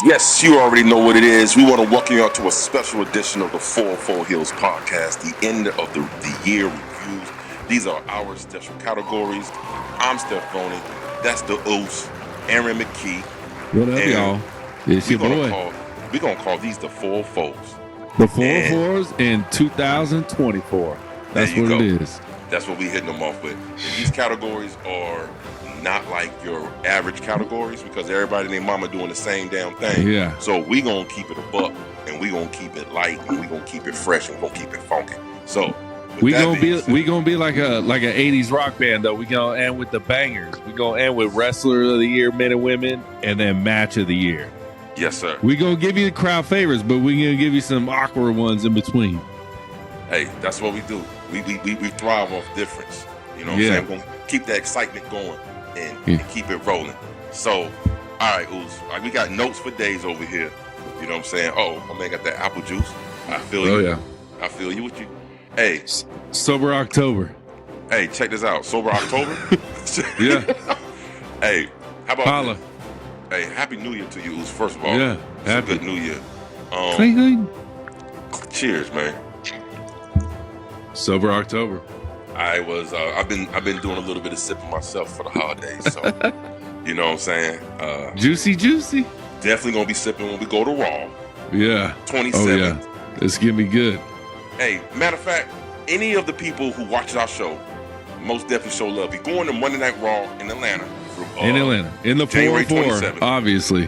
Yes, you already know what it is. We want to welcome you out to a special edition of the 404 Heelz podcast, the end of the year reviews. These are our special categories. I'm Steph Boney. That's the Oos, Aaron McKee. What up, y'all? It's your boy. We're going to call these the 404s. The 404s in 2024. That's what it is. That's what we hitting them off with. And these categories are not like your average categories because everybody and their mama doing the same damn thing. Yeah. So we gonna keep it a buck, and we gonna keep it light, and we gonna keep it fresh, and we gonna keep it funky. So we gonna be like a 80s rock band though. We gonna end with the bangers. We gonna end with wrestler of the year, men and women, and then match of the year. Yes, sir. We gonna give you the crowd favorites, but we gonna give you some awkward ones in between. Hey, that's what we do. We thrive off difference. You know what I'm saying? We're gonna keep that excitement going and keep it rolling. So, all right, Ooze. We got notes for days over here. You know what I'm saying? Oh, my man got that apple juice. I feel you. Oh, yeah. I feel you with you. Hey. Sober October. Hey, check this out. Sober October? Yeah. Hey, how about Holla. Hey, Happy New Year to you, Ooze, first of all. Yeah. Happy good New Year. Cling. Cheers, man. Sober October. I've been doing a little bit of sipping myself for the holidays, so you know what I'm saying? Juicy. Definitely gonna be sipping when we go to Raw. Yeah. 27th. Oh, yeah. It's gonna be good. Hey, matter of fact, any of the people who watch our show, most definitely show love. We're going to Monday Night Raw in Atlanta. In the January 404, obviously.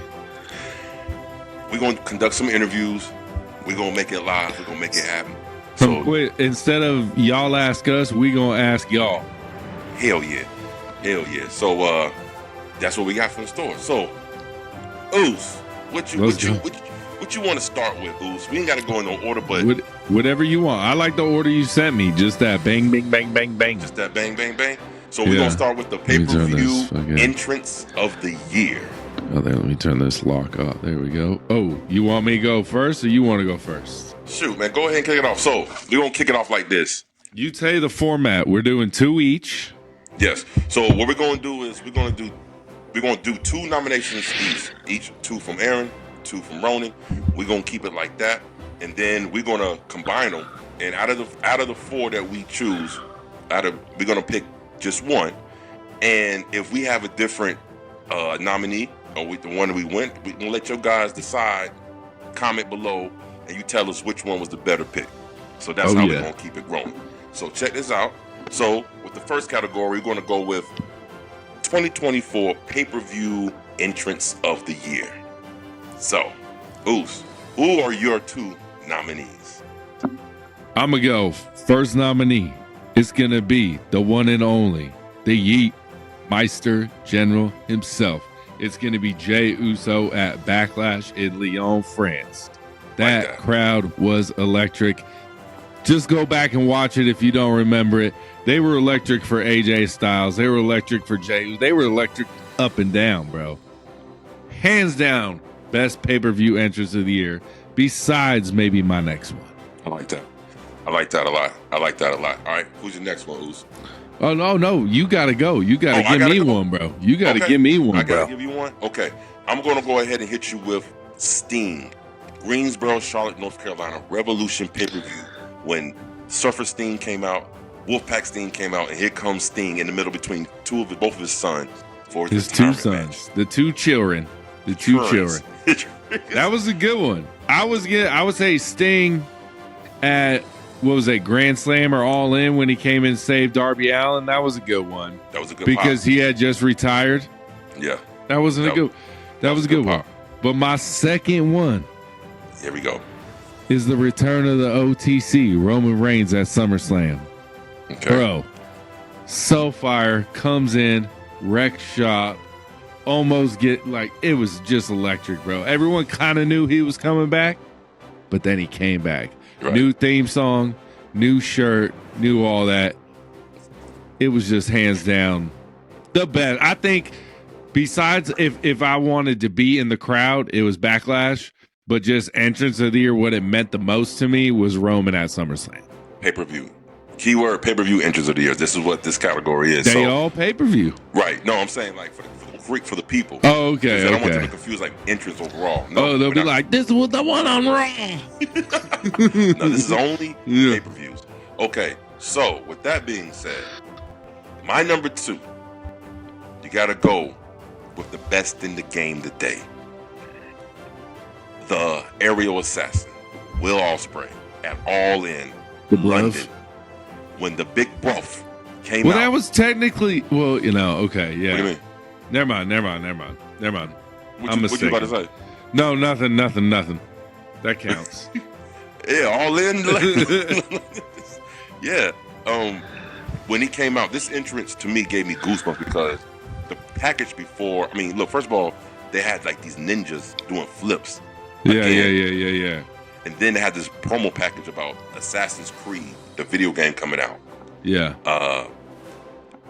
We're gonna conduct some interviews. We're gonna make it live. We're gonna make it happen. So wait, instead of y'all ask us, we gonna ask y'all. Hell yeah. So that's what we got from the store. So, Oos, what you want to start with, Oos? We ain't got to go in no order, but whatever you want. I like the order you sent me. Just that bang, bang, bang, bang, bang. Just that bang, bang, bang. So we're gonna start with the pay-per-view entrance of the year. Oh, let me turn this lock off. There we go. Oh, you want me to go first, or you want to go first? Shoot, man, go ahead and kick it off. So we're gonna kick it off like this. You tell you the format. We're doing 2 each. Yes. So what we're gonna do is we're gonna do 2 nominations each 2 from Aaron, 2 from Ronan. We're gonna keep it like that, and then we're gonna combine them. And out of the 4 that we choose, we're gonna pick just one. And if we have a different nominee or the one that we went, we can let your guys decide. Comment below, and you tell us which one was the better pick. So that's how we're gonna keep it growing. So check this out. So with the first category, we're gonna go with 2024 pay-per-view entrance of the year. So, Oos, who are your 2 nominees? I'm gonna go first nominee. It's gonna be the one and only, the Yeet Meister General himself. It's gonna be Jey Uso at Backlash in Lyon, France. That crowd was electric. Just go back and watch it if you don't remember it. They were electric for AJ Styles. They were electric for Jey. They were electric up and down, bro. Hands down, best pay-per-view entrance of the year, besides maybe my next one. I like that a lot. All right, who's your next one, Oos? Oh, no. You got to go. You got to give me one, bro. You got to give me one, bro. I got to give you one? Okay. I'm going to go ahead and hit you with Sting. Greensboro, Charlotte, North Carolina, Revolution pay-per-view. When Surfer Sting came out, Wolfpack Sting came out, and here comes Sting in the middle between both of his sons for his 2 sons, match. The 2 children. That was a good one. I would say Sting at what was it, Grand Slam or All In when he came in and saved Darby Allin. That was a good one. That was a good because he had just retired. Yeah, that was a good one. But my second one, here we go, is the return of the OTC, Roman Reigns at SummerSlam. Okay. Bro, so fire, comes in, wreck shop, almost it was just electric, bro. Everyone kind of knew he was coming back, but then he came back. Right. New theme song, new shirt, new all that. It was just hands down the best. I think besides if I wanted to be in the crowd, it was Backlash. But just entrance of the year, what it meant the most to me was Roman at SummerSlam. Pay-per-view. Keyword pay-per-view entrance of the year. This is what this category is. They all pay-per-view. Right. No, I'm saying like for for the people. Oh, okay. I don't want them Okay. to confuse like entrance overall. No, Oh, they'll be like, this was the one on Raw. no, this is only Yeah. pay-per-views. Okay, so with that being said, my number 2, you gotta go with the best in the game today. The aerial assassin, Will Ospreay, at All In The bruv. London, when the big bruff came Well, out. that was technically, well, you know, okay, yeah. What do you mean? Never mind. What you about to say? No, nothing. That counts. Yeah, All In. Yeah. When he came out, this entrance to me gave me goosebumps because the package before. I mean, look. First of all, they had like these ninjas doing flips. Yeah. And then they had this promo package about Assassin's Creed, the video game coming out. Yeah.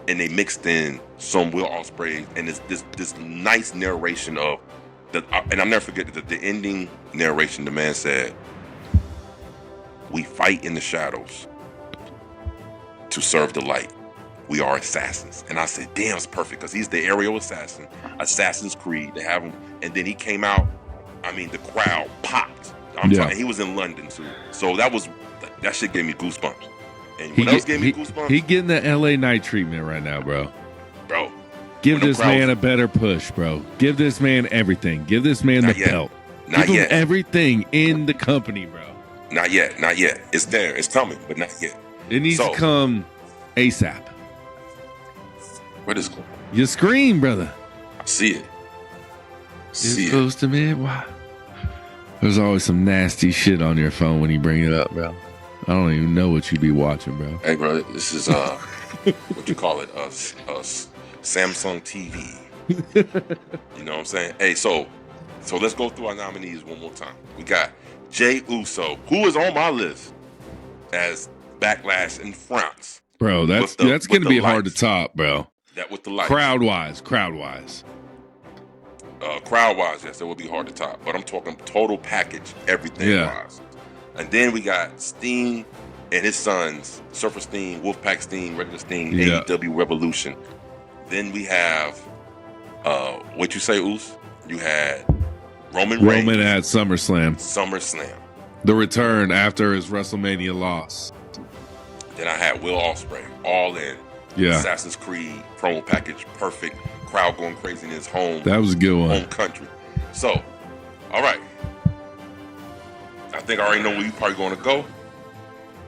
And they mixed in some Will Ospreay and this nice narration of and I'll never forget the ending narration. The man said, "We fight in the shadows to serve the light. We are assassins." And I said, damn, it's perfect because he's the aerial assassin, Assassin's Creed. They have him, and then he came out. I mean, the crowd popped. I'm talking. He was in London too, so that shit gave me goosebumps. And what else gave me goosebumps? He getting the LA Knight treatment right now, bro. Bro, give this man a better push, bro. Give this man everything. Give this man the belt. Not Give yet. him everything in the company, bro. Not yet. It's there. It's coming, but not yet. It needs to come ASAP. What is going? You scream, brother. I see it. It's close to me. Why? There's always some nasty shit on your phone when you bring it up, bro. I don't even know what you be watching, bro. Hey, bro, this is what you call it, Samsung TV. You know what I'm saying? Hey, so let's go through our nominees one more time. We got Jey Uso, who is on my list as Backlash in France. Bro, that's going to be hard to top, bro. That with the lights. Crowd-wise. Crowd-wise, yes, that would be hard to top. But I'm talking total package, everything-wise. And then we got Sting and his sons, Surfer Sting, Wolfpack Sting, Regular Sting, AEW Revolution. Then we have, what you say, Oos? You had Roman at SummerSlam. The return after his WrestleMania loss. Then I had Will Ospreay, All In. Yeah. Assassin's Creed promo package, perfect. Crowd going crazy in his home. That was a good one. Home country. So, all right. I think I already know where you probably going to go.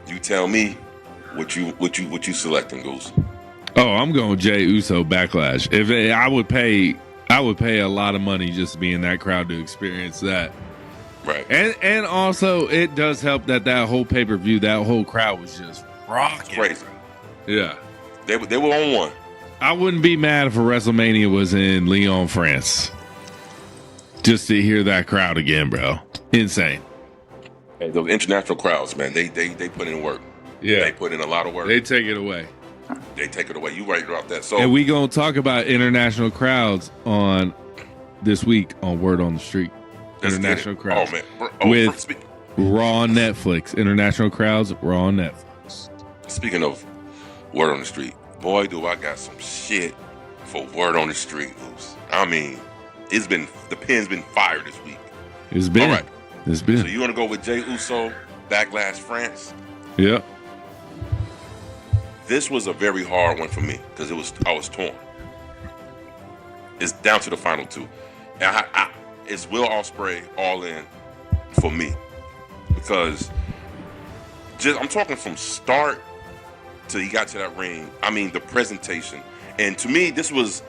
You tell me what you selecting, Goose. Oh, I'm going Jey Uso Backlash. I would pay a lot of money just to be in that crowd to experience that. Right. And also it does help that whole pay-per-view, that whole crowd was just rocking. Crazy. Yeah. They were on one. I wouldn't be mad if a WrestleMania was in Lyon, France. Just to hear that crowd again, bro. Insane. Hey, those international crowds, man, they put in work. Yeah. They put in a lot of work. They take it away. You right about that. So, and we gonna talk about international crowds on this week on Word on the Street. International crowds. Oh man. With Raw on Netflix. International crowds, Raw on Netflix. Speaking of Word on the Street, boy, do I got some shit for Word on the Street, Oos. I mean, the pen's been fired this week. It's been. All right. It's been. So you want to go with Jey Uso, Backlash France? Yeah. This was a very hard one for me because I was torn. It's down to the final two. And it's Will Ospreay All In for me because I'm talking from start till he got to that ring. I mean, the presentation, and to me, it was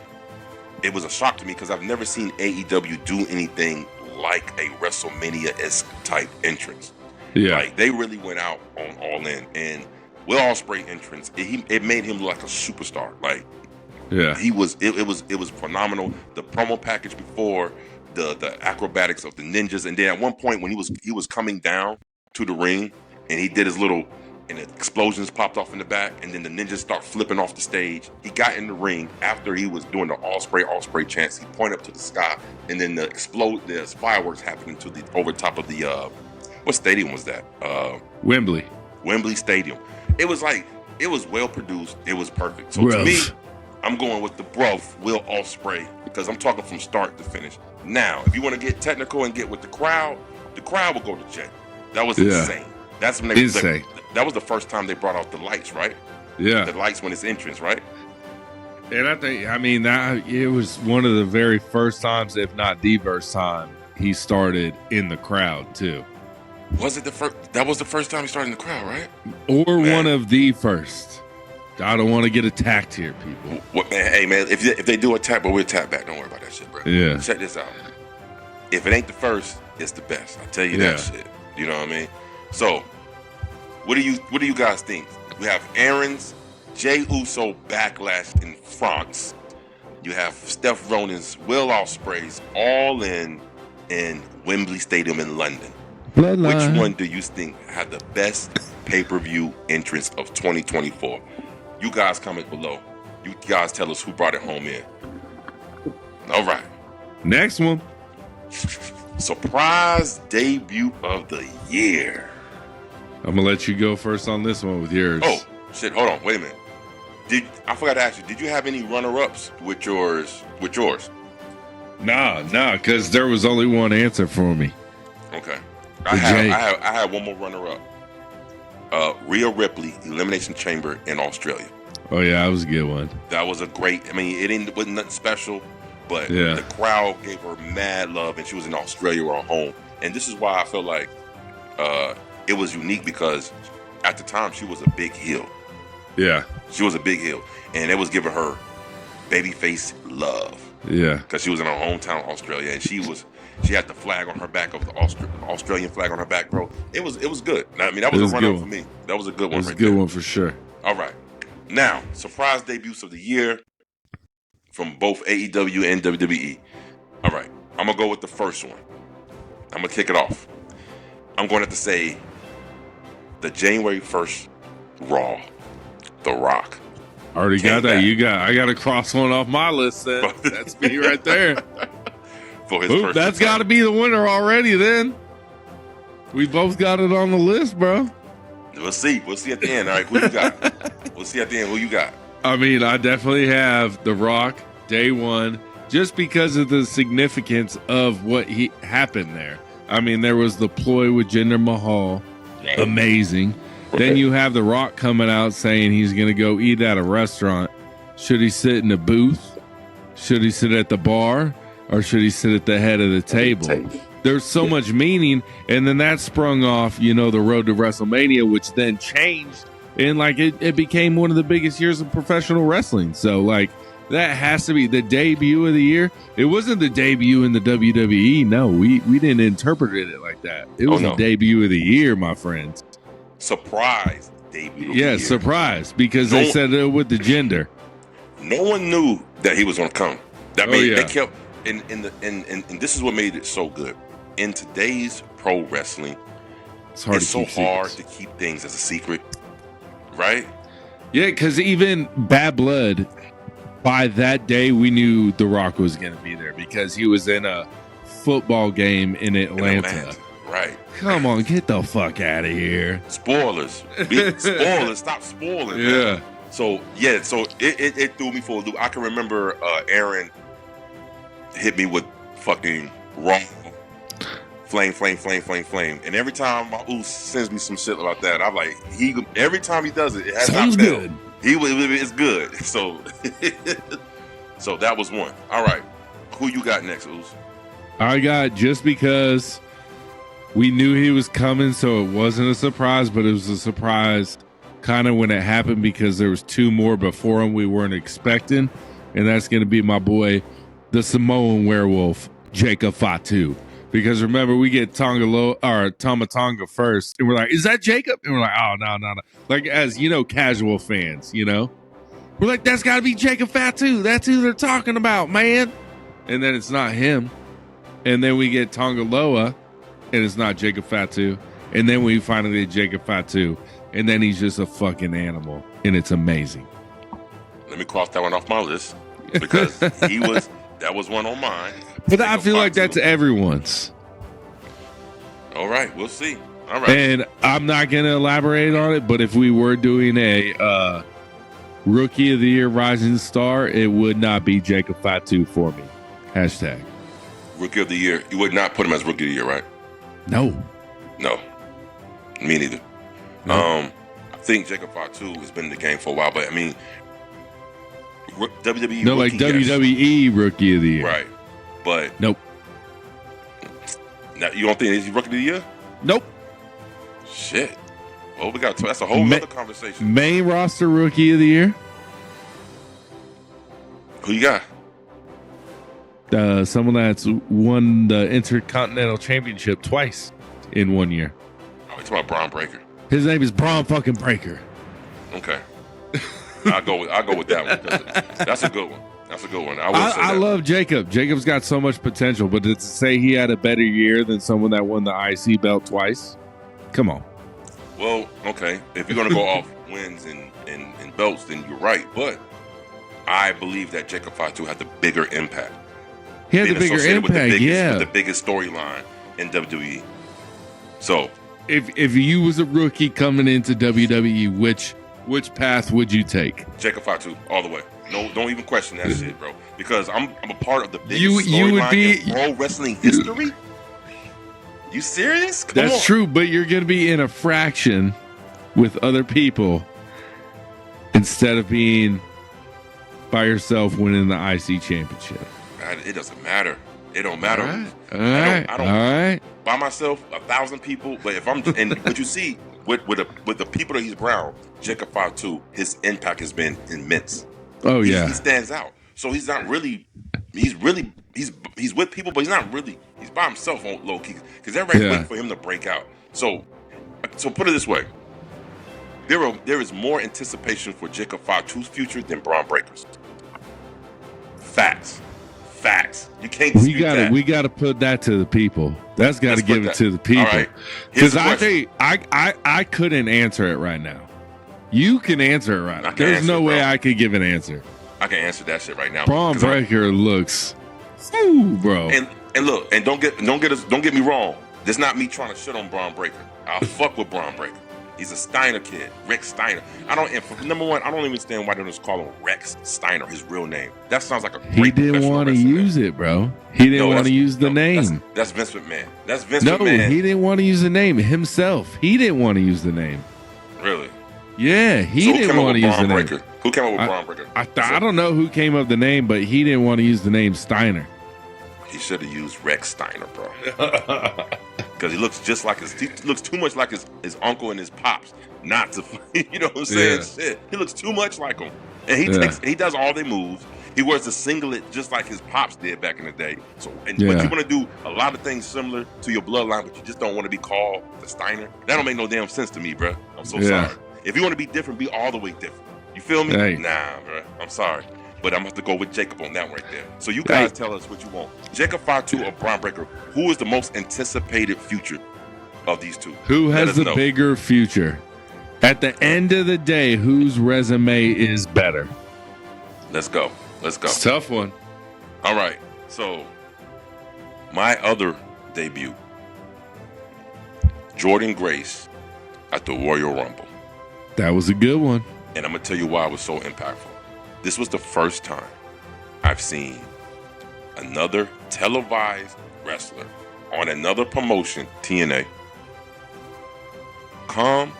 a shock to me because I've never seen AEW do anything like a WrestleMania-esque type entrance. Yeah, like they really went out on All In, and Will Ospreay entrance, it made him look like a superstar. Like, yeah, it was phenomenal. The promo package before, the acrobatics of the ninjas, and then at one point when he was coming down to the ring and he did his little, and the explosions popped off in the back, and then the ninjas start flipping off the stage. He got in the ring after he was doing the Ospreay chants. He pointed up to the sky, and then there's fireworks happening over top of the what stadium was that? Wembley Stadium. It was well produced. It was perfect. So to me, I'm going with the bruv, Will Ospreay, because because I'm talking from start to finish. Now, if you want to get technical and get with the crowd will go to Jay. That was insane. That's when insane. That was the first time they brought out the lights, right? Yeah, the lights when it's entrance, right? And that it was one of the very first times, if not the first time, he started in the crowd too. Was it the first? That was the first time he started in the crowd, right? Or one of the first. I don't want to get attacked here, people. Hey, man, if they do attack, but we'll tap back. Don't worry about that shit, bro. Yeah. Check this out. If it ain't the first, it's the best. I tell you that shit. You know what I mean? So, what do you guys think? We have Aaron's Jey Uso backlash in France. You have Steph Ronan's Will Ospreay's all in Wembley Stadium in London. Bloodline. Which one do you think had the best pay-per-view entrance of 2024? You guys comment below. You guys tell us who brought it home in. All right. Next one. Surprise debut of the year. I'm gonna let you go first on this one with yours. Oh shit! Hold on. Wait a minute. I forgot to ask you? Did you have any runner-ups with yours? Nah, because there was only one answer for me. Okay. I had one more runner-up. Rhea Ripley, Elimination Chamber in Australia. Oh yeah, that was a good one. That was a great. I mean, it wasn't nothing special, but the crowd gave her mad love, and she was in Australia or home. And this is why I feel like it was unique, because at the time she was a big heel. Yeah, she was a big heel, and it was giving her babyface love. Yeah, because she was in her hometown, Australia, and she had the flag on her back, of the Australian flag on her back, bro. It was good. I mean, that was a run up for me. That was a good one. It was a good one for sure. All right, now surprise debuts of the year from both AEW and WWE. All right, I'm gonna go with the first one. I'm gonna kick it off. I'm going to have to say the January 1st Raw, The Rock. Already got that. I got to cross one off my list then. That's me right there. For his first that's got to be the winner already then. We both got it on the list, bro. We'll see. We'll see at the end. All right, who you got? We'll see at the end. Who you got? I mean, I definitely have The Rock, day one, just because of the significance of what happened there. I mean, there was the ploy with Jinder Mahal. Amazing. Then you have The Rock coming out saying he's going to go eat at a restaurant. Should he sit in a booth? Should he sit at the bar? Or should he sit at the head of the table? There's so much meaning. And then that sprung off, the road to WrestleMania, which then changed. And it became one of the biggest years of professional wrestling. So that has to be the debut of the year. It wasn't the debut in the WWE. No, we didn't interpret it like that. It was the debut of the year, my friends. Surprise debut. Yeah, surprise, because they said it with the gender. No one knew that he was going to come. They kept and this is what made it so good. In today's pro wrestling, it's so hard to keep things as a secret, right? Yeah, because even Bad Blood, by that day, we knew The Rock was going to be there because he was in a football game in Atlanta. Right. Come on, get the fuck out of here. Spoilers. Stop spoiling. Yeah. Man. So it threw me for a loop. I can remember Aaron hit me with fucking Raw flame. And every time my Oos sends me some shit about that, I'm like, every time he does it, it has sounds not good. It's good. So so that was one. All right. Who you got next, Oos? I got, just because we knew he was coming, so it wasn't a surprise, but it was a surprise kind of when it happened, because there was two more before him we weren't expecting, and that's going to be my boy, the Samoan werewolf, Jacob Fatu. Because remember, we get Tama Tonga first, and we're like, is that Jacob? And we're like, oh, no. Like, as, casual fans, we're like, that's got to be Jacob Fatu. That's who they're talking about, man. And then it's not him. And then we get Tonga Loa, and it's not Jacob Fatu. And then we finally get Jacob Fatu, and then he's just a fucking animal, and it's amazing. Let me cross that one off my list, because that was one on mine. But I feel like that's everyone's. All right, we'll see. All right. And I'm not going to elaborate on it, but if we were doing a Rookie of the Year Rising Star, it would not be Jacob Fatu for me. Hashtag. Rookie of the year. You would not put him as rookie of the year, right? No. No. Me neither. No. I think Jacob Fatu has been in the game for a while, but I mean, WWE. No, rookie, like WWE Rookie of the Year. Right. But nope. Now, you don't think he's rookie of the year? Nope. Shit. Well, we got that's a whole other conversation. Main roster Rookie of the Year. Who you got? Someone that's won the Intercontinental Championship twice in 1 year. Oh, it's about Braun Breaker. His name is Braun fucking Breaker. Okay. I'll go with that one. That's a good one. That's a good one. I love Jacob. Jacob's got so much potential, but to say he had a better year than someone that won the IC belt twice, come on. Well, okay. If you're gonna go off wins and belts, then you're right. But I believe that Jacob Fatu had the bigger impact. He had the bigger impact, with yeah. the biggest storyline in WWE. So, if you was a rookie coming into WWE, which path would you take? Jacob Fatu, all the way. No, don't even question that shit, bro. Because I'm a part of the biggest storyline in pro wrestling history. You serious? Come on. True, but you're gonna be in a fraction with other people instead of being by yourself winning the IC championship. It doesn't matter. It don't matter. All right. By myself, 1,000 people. But if I'm, and what you see with the people that he's around, Jacob Fatu, his impact has been immense. Oh yeah, he stands out. So he's not really. He's with people, but he's not really. He's by himself on low key because everybody's waiting for him to break out. So put it this way: there is more anticipation for Jacob Fatu's future than Braun Breaker's. Facts. You can't dispute that. We got to put that to the people. That's got to give it to the people. All right. Because I couldn't answer it right now. You can answer it right now. There's no way I could give an answer. I can answer that shit right now. Braun Breaker looks, ooh, bro. And look, and don't get me wrong. This not me trying to shit on Braun Breaker. I'll fuck with Braun Breaker. He's a Steiner kid, Rick Steiner. Number one, I don't even understand why they just call him Rex Steiner, his real name. That sounds like a great He didn't want to use it, bro. He didn't want to use the name. That's Vince McMahon. That's Vince McMahon. No, he didn't want to use the name himself. He didn't want to use the name. Really? Yeah, he didn't want to use the name. Who came up with Braun Breaker? I don't know who came up with the name, but he didn't want to use the name Steiner. He should have used Rex Steiner, bro. Because he looks just like he looks too much like his uncle and his pops. Not to, you know what I'm saying? Yeah. Shit. He looks too much like him. And he does all their moves. He wears the singlet just like his pops did back in the day. So, but you want to do a lot of things similar to your bloodline, but you just don't want to be called the Steiner. That don't make no damn sense to me, bro. I'm so sorry. If you want to be different, be all the way different. You feel me? Hey. Nah, bro. I'm sorry. But I'm going to have to go with Jacob on that one right there. So you guys tell us what you want. Jacob Fatu or Braun Breaker, who is the most anticipated future of these two? Who has the bigger future? At the end of the day, whose resume is better? Let's go. It's a tough one. All right. So my other debut, Jordynne Grace at the Royal Rumble. That was a good one. And I'm going to tell you why it was so impactful. This was the first time I've seen another televised wrestler on another promotion, TNA, come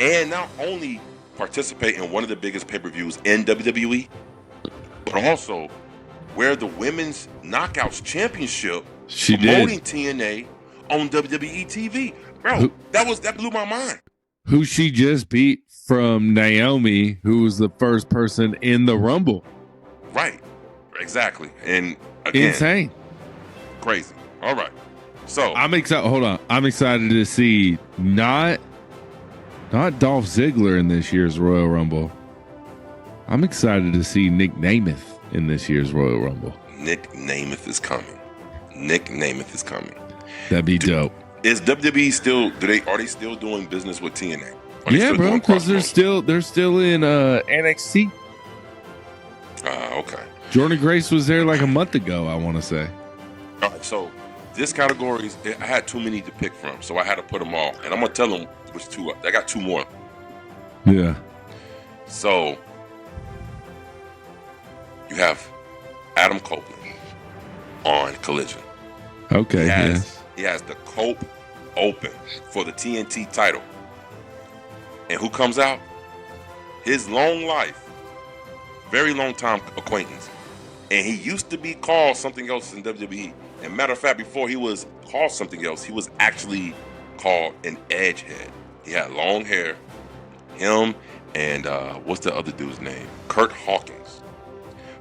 and not only participate in one of the biggest pay-per-views in WWE, but also wear the Women's Knockouts Championship promoting TNA on WWE TV. Bro, that blew my mind. Who she just beat from Naomi, who was the first person in the Rumble. Right. Exactly. And again, insane. Crazy. All right. So I'm excited. Hold on. I'm excited to see not Dolph Ziggler in this year's Royal Rumble. I'm excited to see Nick Namath in this year's Royal Rumble. Nick Namath is coming. That'd be dope. Is WWE still? Are they still doing business with TNA? Yeah, bro, because they're still in NXT. Okay. Jordynne Grace was there like a month ago, I want to say. All right, so this category, I had too many to pick from, so I had to put them all, and I'm gonna tell them which two. I got two more. Yeah. So you have Adam Copeland, on Collision. Okay, He has the Cope Open for the TNT title. And who comes out? His long life, very long time acquaintance. And he used to be called something else in WWE. And matter of fact, before he was called something else, he was actually called an edgehead. He had long hair. Him and what's the other dude's name? Kurt Hawkins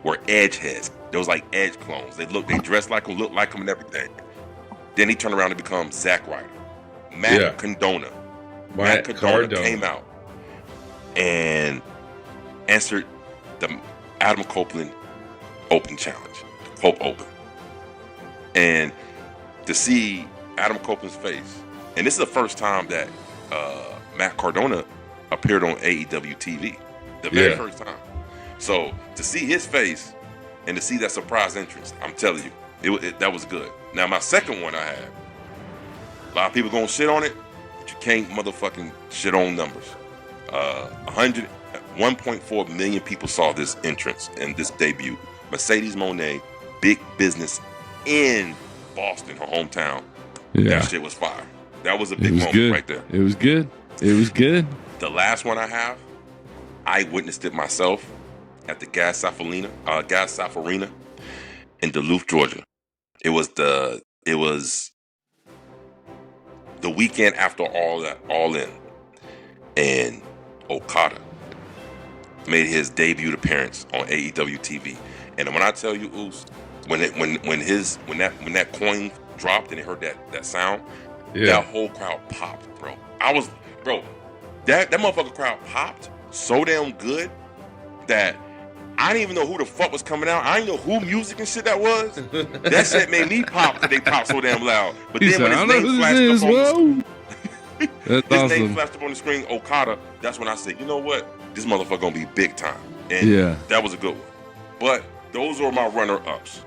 were edgeheads. They was like edge clones. They dressed like him, looked like him, and everything. Then he turned around to become Zack Ryder. Matt Cardona. Matt Cardona came out and answered the Adam Copeland Open Challenge, the Cope Open. And to see Adam Copeland's face, and this is the first time that Matt Cardona appeared on AEW TV, the very first time. So to see his face and to see that surprise entrance, I'm telling you, that was good. Now my second one I have, a lot of people gonna shit on it, but you can't motherfucking shit on numbers. 1.4 million people saw this entrance and this debut. Mercedes Moné, big business in Boston, her hometown. Yeah. That shit was fire. That was a big moment right there. It was good. It was good. The last one I have, I witnessed it myself at the Gas South Arena in Duluth, Georgia. It was the weekend after All In, and Okada made his debut appearance on AEW TV. And when I tell you, Oos, when that coin dropped and they heard that sound, that whole crowd popped, bro. That motherfucker crowd popped so damn good that I didn't even know who the fuck was coming out. I didn't know who music and shit that was. That shit made me pop because they popped so damn loud. But then when his name flashed up on his name flashed up on the screen, Okada, that's when I said, you know what? This motherfucker gonna be big time. And that was a good one. But those are my runner-ups.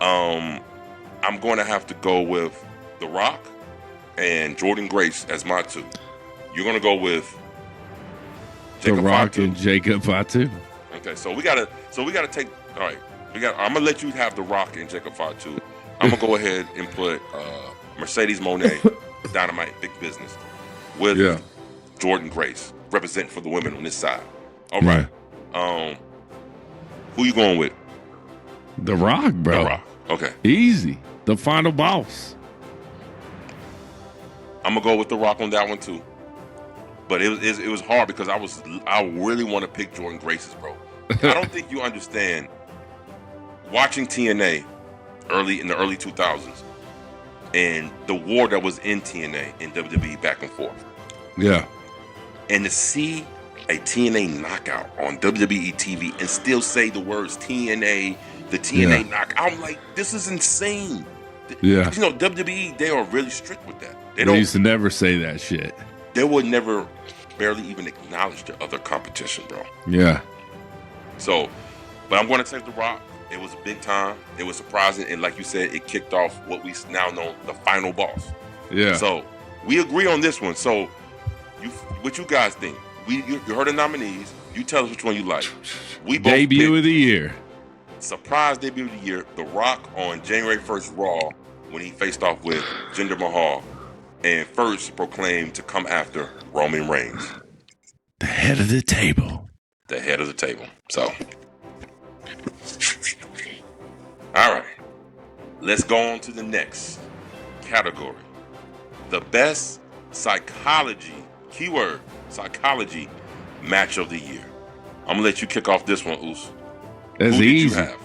I'm going to have to go with The Rock and Jordan Grace as my two. You're going to go with The Rock and Jacob Fatu. Okay, so we gotta take. All right, I'm gonna let you have The Rock and Jacob Fatu. I'm gonna go ahead and put Mercedes Moné, Dynamite, Big Business, with Jordan Grace, representing for the women on this side. All right. Who you going with? The Rock, bro. The Rock. Okay. Easy. The final boss. I'm gonna go with The Rock on that one too. But it was hard because I really want to pick Jordan Grace's, bro. I don't think you understand watching TNA in the early 2000s and the war that was in TNA and WWE back and forth. Yeah. And to see a TNA knockout on WWE TV and still say the words TNA, the TNA knockout, I'm like, this is insane. Yeah. You know, WWE, they are really strict with that. They used to never say that shit. They would never barely even acknowledge the other competition, bro. Yeah. So, but I'm going to take The Rock. It was a big time. It was surprising. And like you said, it kicked off what we now know the final boss. Yeah. So we agree on this one. So what you guys think? You heard the nominees. You tell us which one you like. We both debut of the year. Surprise debut of the year. The Rock on January 1st Raw when he faced off with Jinder Mahal and first proclaimed to come after Roman Reigns. The head of the table. The head of the table. So, all right. Let's go on to the next category. The best psychology, keyword, psychology match of the year. I'm going to let you kick off this one, Oos. That's Who easy. Did you have?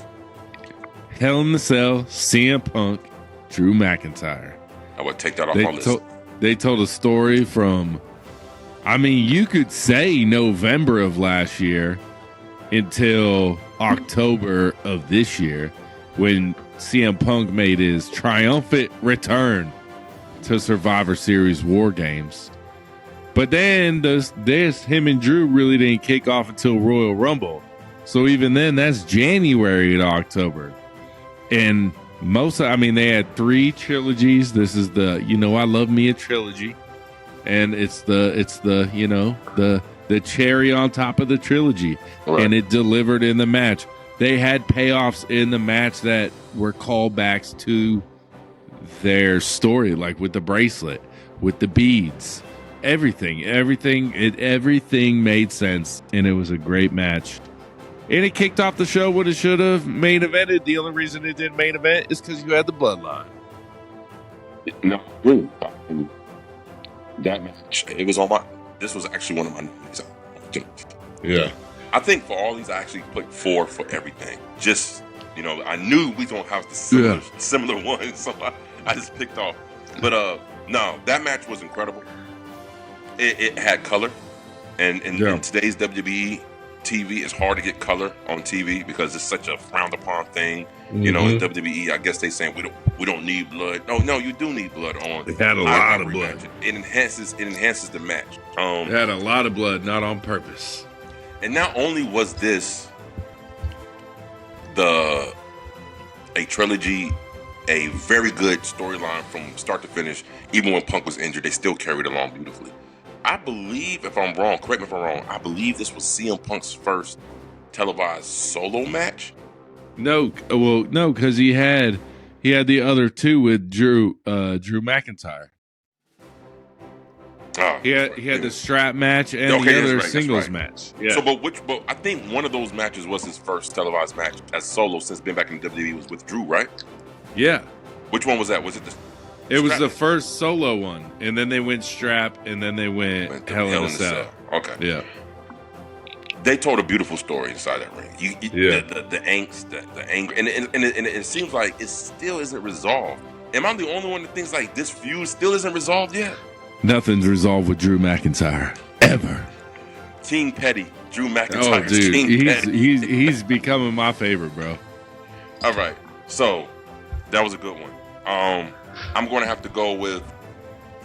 Hell in the Cell, CM Punk, Drew McIntyre. I would take that off my list. They told a story from, I mean, you could say November of last year until October of this year when CM Punk made his triumphant return to Survivor Series War Games. But then this him and Drew really didn't kick off until Royal Rumble. So even then, that's January to October. And they had 3 trilogies. This is the, I love me a trilogy. And it's the cherry on top of the trilogy. Right. And it delivered in the match. They had payoffs in the match that were callbacks to their story, like with the bracelet, with the beads, everything made sense, and it was a great match. And it kicked off the show what it should have main evented. The only reason it didn't main event is because you had the bloodline. No, really. That match, it was on my. This was actually one of my. Yeah. I think for all these, I actually put 4 for everything. Just, I knew we don't have the similar ones, so I just picked off. But no, that match was incredible. It had color, and in today's WWE TV, it's hard to get color on TV because it's such a frowned upon thing. In WWE, I guess they saying we don't need blood. No, you do need blood on. It had a lot of blood. Matches. It enhances the match. It had a lot of blood, not on purpose. And not only was this a trilogy, a very good storyline from start to finish, even when Punk was injured, they still carried it along beautifully. I believe, if I'm wrong, correct me if I'm wrong, I believe this was CM Punk's first televised solo match. No, because he had the other 2 with Drew McIntyre. He had the strap match and the other singles match. Yeah. So, but I think one of those matches was his first televised match as solo since being back in WWE was with Drew, right? Yeah. Which one was that? Was it It was the first solo one, and then they went strap, and then they went Hell in a Cell. Okay. Yeah. They told a beautiful story inside that ring. The angst, the anger, and it seems like it still isn't resolved. Am I the only one that thinks like this feud still isn't resolved yet? Nothing's resolved with Drew McIntyre ever. King Petty, Drew McIntyre. Oh, dude, King he's becoming my favorite, bro. All right, so that was a good one. I'm going to have to go with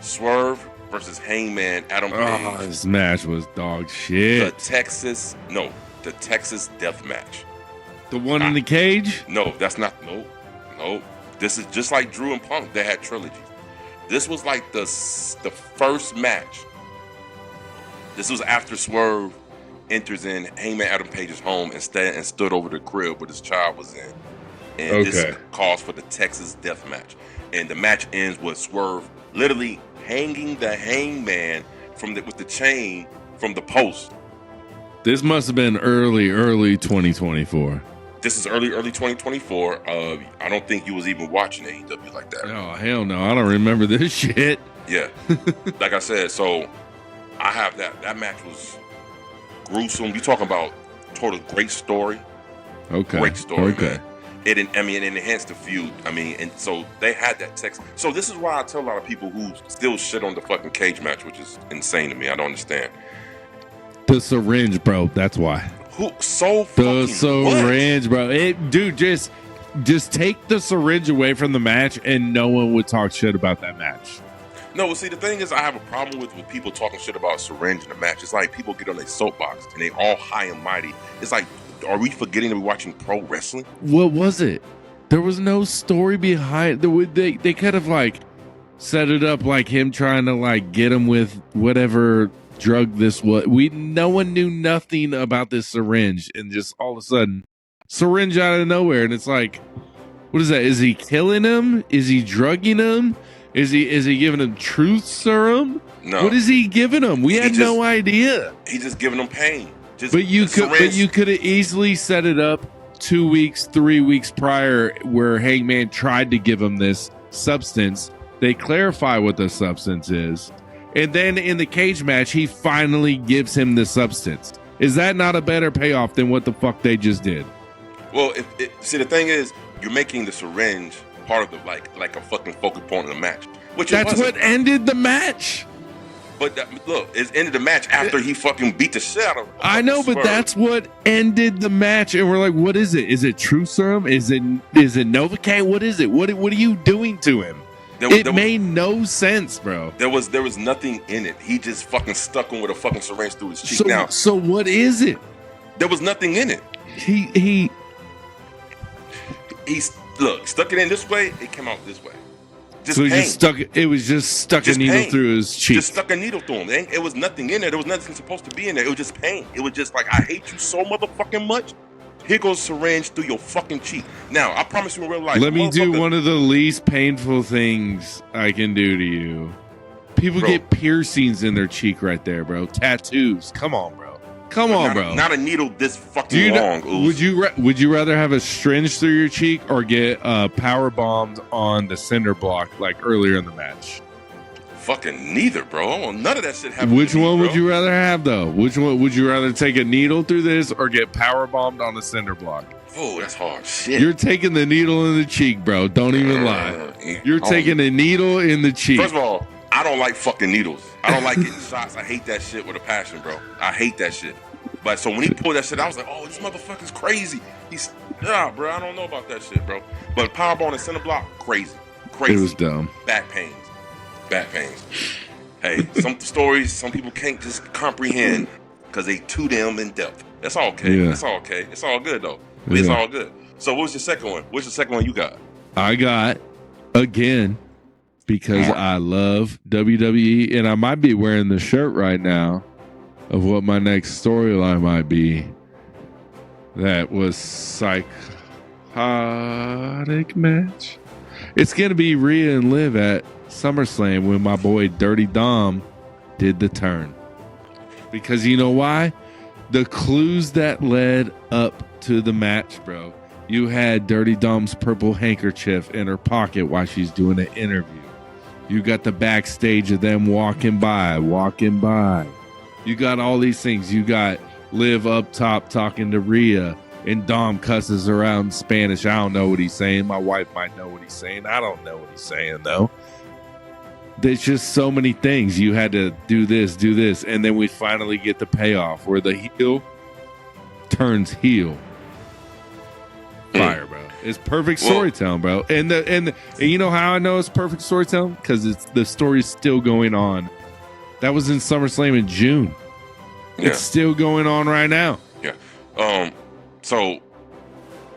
Swerve versus Hangman Adam Page. Oh, this match was dog shit. The Texas Death Match. The one in the cage? No, that's not. No. This is just like Drew and Punk. They had trilogies. This was like the first match. This was after Swerve enters in Hangman Adam Page's home and stood over the crib where his child was in. And this calls for the Texas Death Match. And the match ends with Swerve literally hanging the Hangman with the chain from the post. This must have been early 2024. This is early 2024. I don't think you was even watching AEW like that. Oh, hell no. I don't remember this shit. Yeah. Like I said, so I have that. That match was gruesome. You talking about total great story. Okay. Great story, man. It enhanced the feud. And so they had that text. So this is why I tell a lot of people who still shit on the fucking cage match, which is insane to me. I don't understand. The syringe, bro. That's why. Who so fucking the syringe, what? bro? Dude, just take the syringe away from the match, and no one would talk shit about that match. No, well, see, the thing is, I have a problem with people talking shit about syringe in the match. It's like people get on their soapbox and they all high and mighty. It's like, are we forgetting that we're watching pro wrestling? What was it? There was no story behind. They kind of like set it up like him trying to like get him with whatever drug this was. No one knew nothing about this syringe, and just all of a sudden, syringe out of nowhere, and it's like, what is that? Is he killing him? Is he drugging him? Is he giving him truth serum? No. What is he giving him? We had no idea. He's just giving him pain. But you could have easily set it up 2 weeks, 3 weeks prior, where Hangman tried to give him this substance. They clarify what the substance is, and then in the cage match, he finally gives him the substance. Is that not a better payoff than what the fuck they just did? Well, see, the thing is, you're making the syringe part of the like a fucking focal point of the match, which that's what ended the match. But look, it ended the match after he fucking beat the shit out of him. I know, but that's what ended the match, and we're like, what is it? Is it True Serum? Is it Novocaine? What is it? What are you doing to him? It made no sense, bro. There was nothing in it. He just fucking stuck him with a fucking syringe through his cheek. So what is it? There was nothing in it. He stuck it in this way. It came out this way. It was just stuck a needle through his cheek. Just stuck a needle through him. It was nothing in there. There was nothing supposed to be in there. It was just pain. It was just like, I hate you so motherfucking much. Here goes a syringe through your fucking cheek. Now, I promise you in real life. Let me do one of the least painful things I can do to you. People get piercings in their cheek right there, bro. Tattoos. Come on, bro. Come on, bro. Not a needle this fucking long. Would you rather have a syringe through your cheek or get power bombed on the cinder block like earlier in the match? Fucking neither, bro. I want none of that shit happen. Which one would you rather have, though? Which one would you rather take a needle through this or get power bombed on the cinder block? Oh, that's hard shit. You're taking the needle in the cheek, bro. Don't even lie. You're taking a needle in the cheek. First of all, I don't like fucking needles. I don't like getting shots. I hate that shit with a passion, bro. I hate that shit. But so when he pulled that shit, I was like, oh, this motherfucker's crazy. Bro, I don't know about that shit, bro. But powerball and center block, crazy. It was dumb. Back pains. Hey, some stories, some people can't just comprehend because they too damn in depth. That's all okay. Yeah. That's all okay. It's all good, though. It's all good. So what was your second one? What's the second one you got? I got, again, because I love WWE, and I might be wearing the shirt right now of what my next storyline might be. That was psychotic match. It's going to be Rhea and Liv at SummerSlam when my boy Dirty Dom did the turn. Because you know why? The clues that led up to the match, bro. You had Dirty Dom's purple handkerchief in her pocket while she's doing an interview. You got the backstage of them walking by. You got all these things. You got Liv up top talking to Rhea, and Dom cusses her out in Spanish. I don't know what he's saying. My wife might know what he's saying. I don't know what he's saying, though. There's just so many things. You had to do this, and then we finally get the payoff where the heel turns heel. Fire, bro. It's perfect storytelling, bro. And you know how I know it's perfect storytelling? Because the story's still going on. That was in SummerSlam in June. Yeah. It's still going on right now. Yeah. So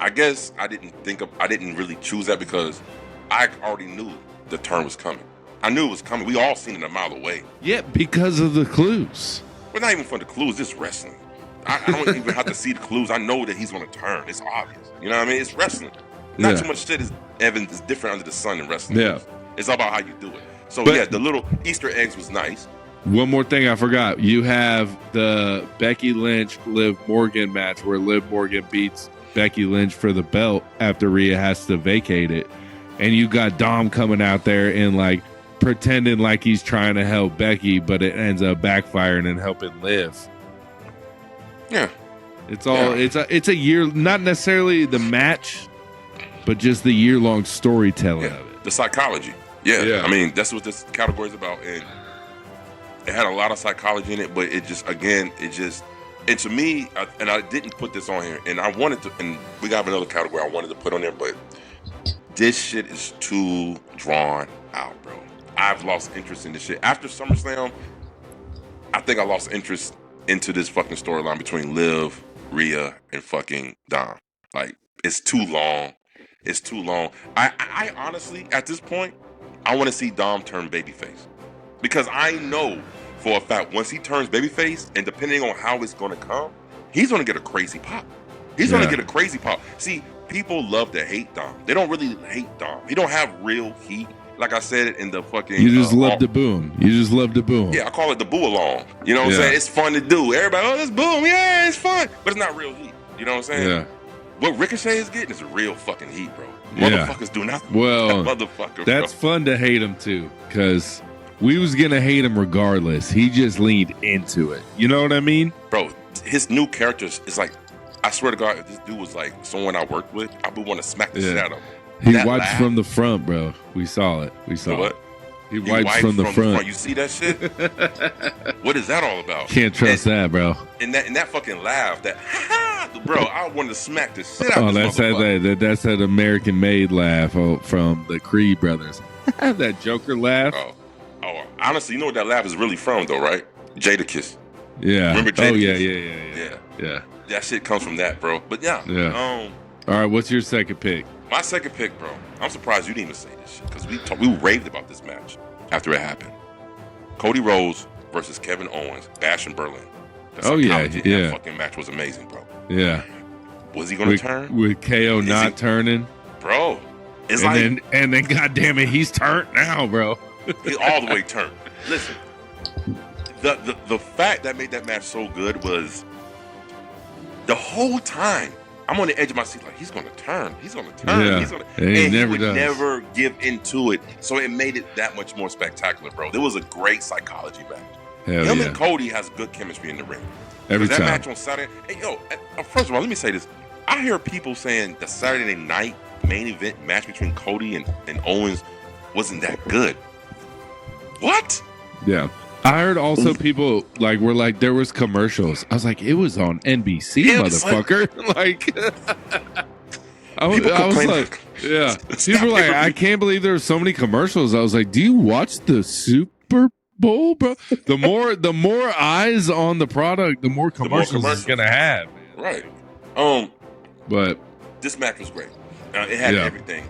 I guess I didn't really choose that because I already knew the turn was coming. I knew it was coming. We all seen it a mile away. Yeah, because of the clues. But not even for the clues. It's wrestling. I don't even have to see the clues. I know that he's going to turn. It's obvious. You know what I mean? It's wrestling. Not too much shit is different under the sun in wrestling. Yeah. It's all about how you do it. So, the little Easter eggs was nice. One more thing I forgot. You have the Becky Lynch-Liv Morgan match where Liv Morgan beats Becky Lynch for the belt after Rhea has to vacate it. And you got Dom coming out there and, like, pretending like he's trying to help Becky, but it ends up backfiring and helping Liv. Yeah. It's all it's a year, not necessarily the match, but just the year-long storytelling of it. The psychology. Yeah. I mean, that's what this category is about. And it had a lot of psychology in it, but it just, and to me, and I didn't put this on here, and I wanted to, and we got another category I wanted to put on there, but this shit is too drawn out, bro. I've lost interest in this shit. After SummerSlam, I think I lost interest into this fucking storyline between Liv, Rhea, and fucking Dom. Like, it's too long. I honestly, at this point, I want to see Dom turn babyface. Because I know for a fact, once he turns babyface, and depending on how it's going to come, he's going to get a crazy pop. See, people love to hate Dom. They don't really hate Dom. He don't have real heat. Like I said in the fucking... You just love to boom. Yeah, I call it the boo along. You know what I'm saying? It's fun to do. Everybody, let's boom. Yeah, it's fun. But it's not real heat. You know what I'm saying? Yeah. What Ricochet is getting is real fucking heat, bro. Motherfuckers do nothing. Well, motherfucker, that's fun to hate him too, because we was going to hate him regardless. He just leaned into it. You know what I mean? Bro, his new character is like, I swear to God, if this dude was like someone I worked with, I would want to smack the shit out of him. He wipes from the front, bro. We saw it. What? He wipes from the front. You see that shit? What is that all about? Can't trust that, bro. And that fucking laugh, that bro, I wanted to smack the shit out of this that's that American-made laugh from the Creed brothers. That Joker laugh. Oh, honestly, you know what that laugh is really from, though, right? Jadakiss. Yeah. Remember Jadakiss? Yeah. That shit comes from that, bro. But yeah. All right, what's your second pick? My second pick, bro. I'm surprised you didn't even say this shit because we raved about this match after it happened. Cody Rhodes versus Kevin Owens, Bash in Berlin. The psychology in that fucking match was amazing, bro. Yeah. Was he gonna turn? With KO not turning, bro? It's and then goddamn it, he's turned now, bro. He's all the way turned. Listen, the fact that made that match so good was the whole time I'm on the edge of my seat, like he's gonna turn, he's gonna turn, yeah. and he never would does. never give into it. So it made it that much more spectacular, bro. There was a great psychology match. Hell Him yeah. and Cody has good chemistry in the ring. Every that time. match on Saturday. Hey, yo, first of all, let me say this. I hear people saying the Saturday night main event match between Cody and Owens wasn't that good. What? Yeah. I heard also people were like there was commercials. I was like, it was on NBC, motherfucker. I was like, yeah. People were like, I can't believe there were so many commercials. I was like, do you watch the Super Bowl, bro? The more eyes on the product, the more commercials it's gonna have. Right. But this match was great. It had everything.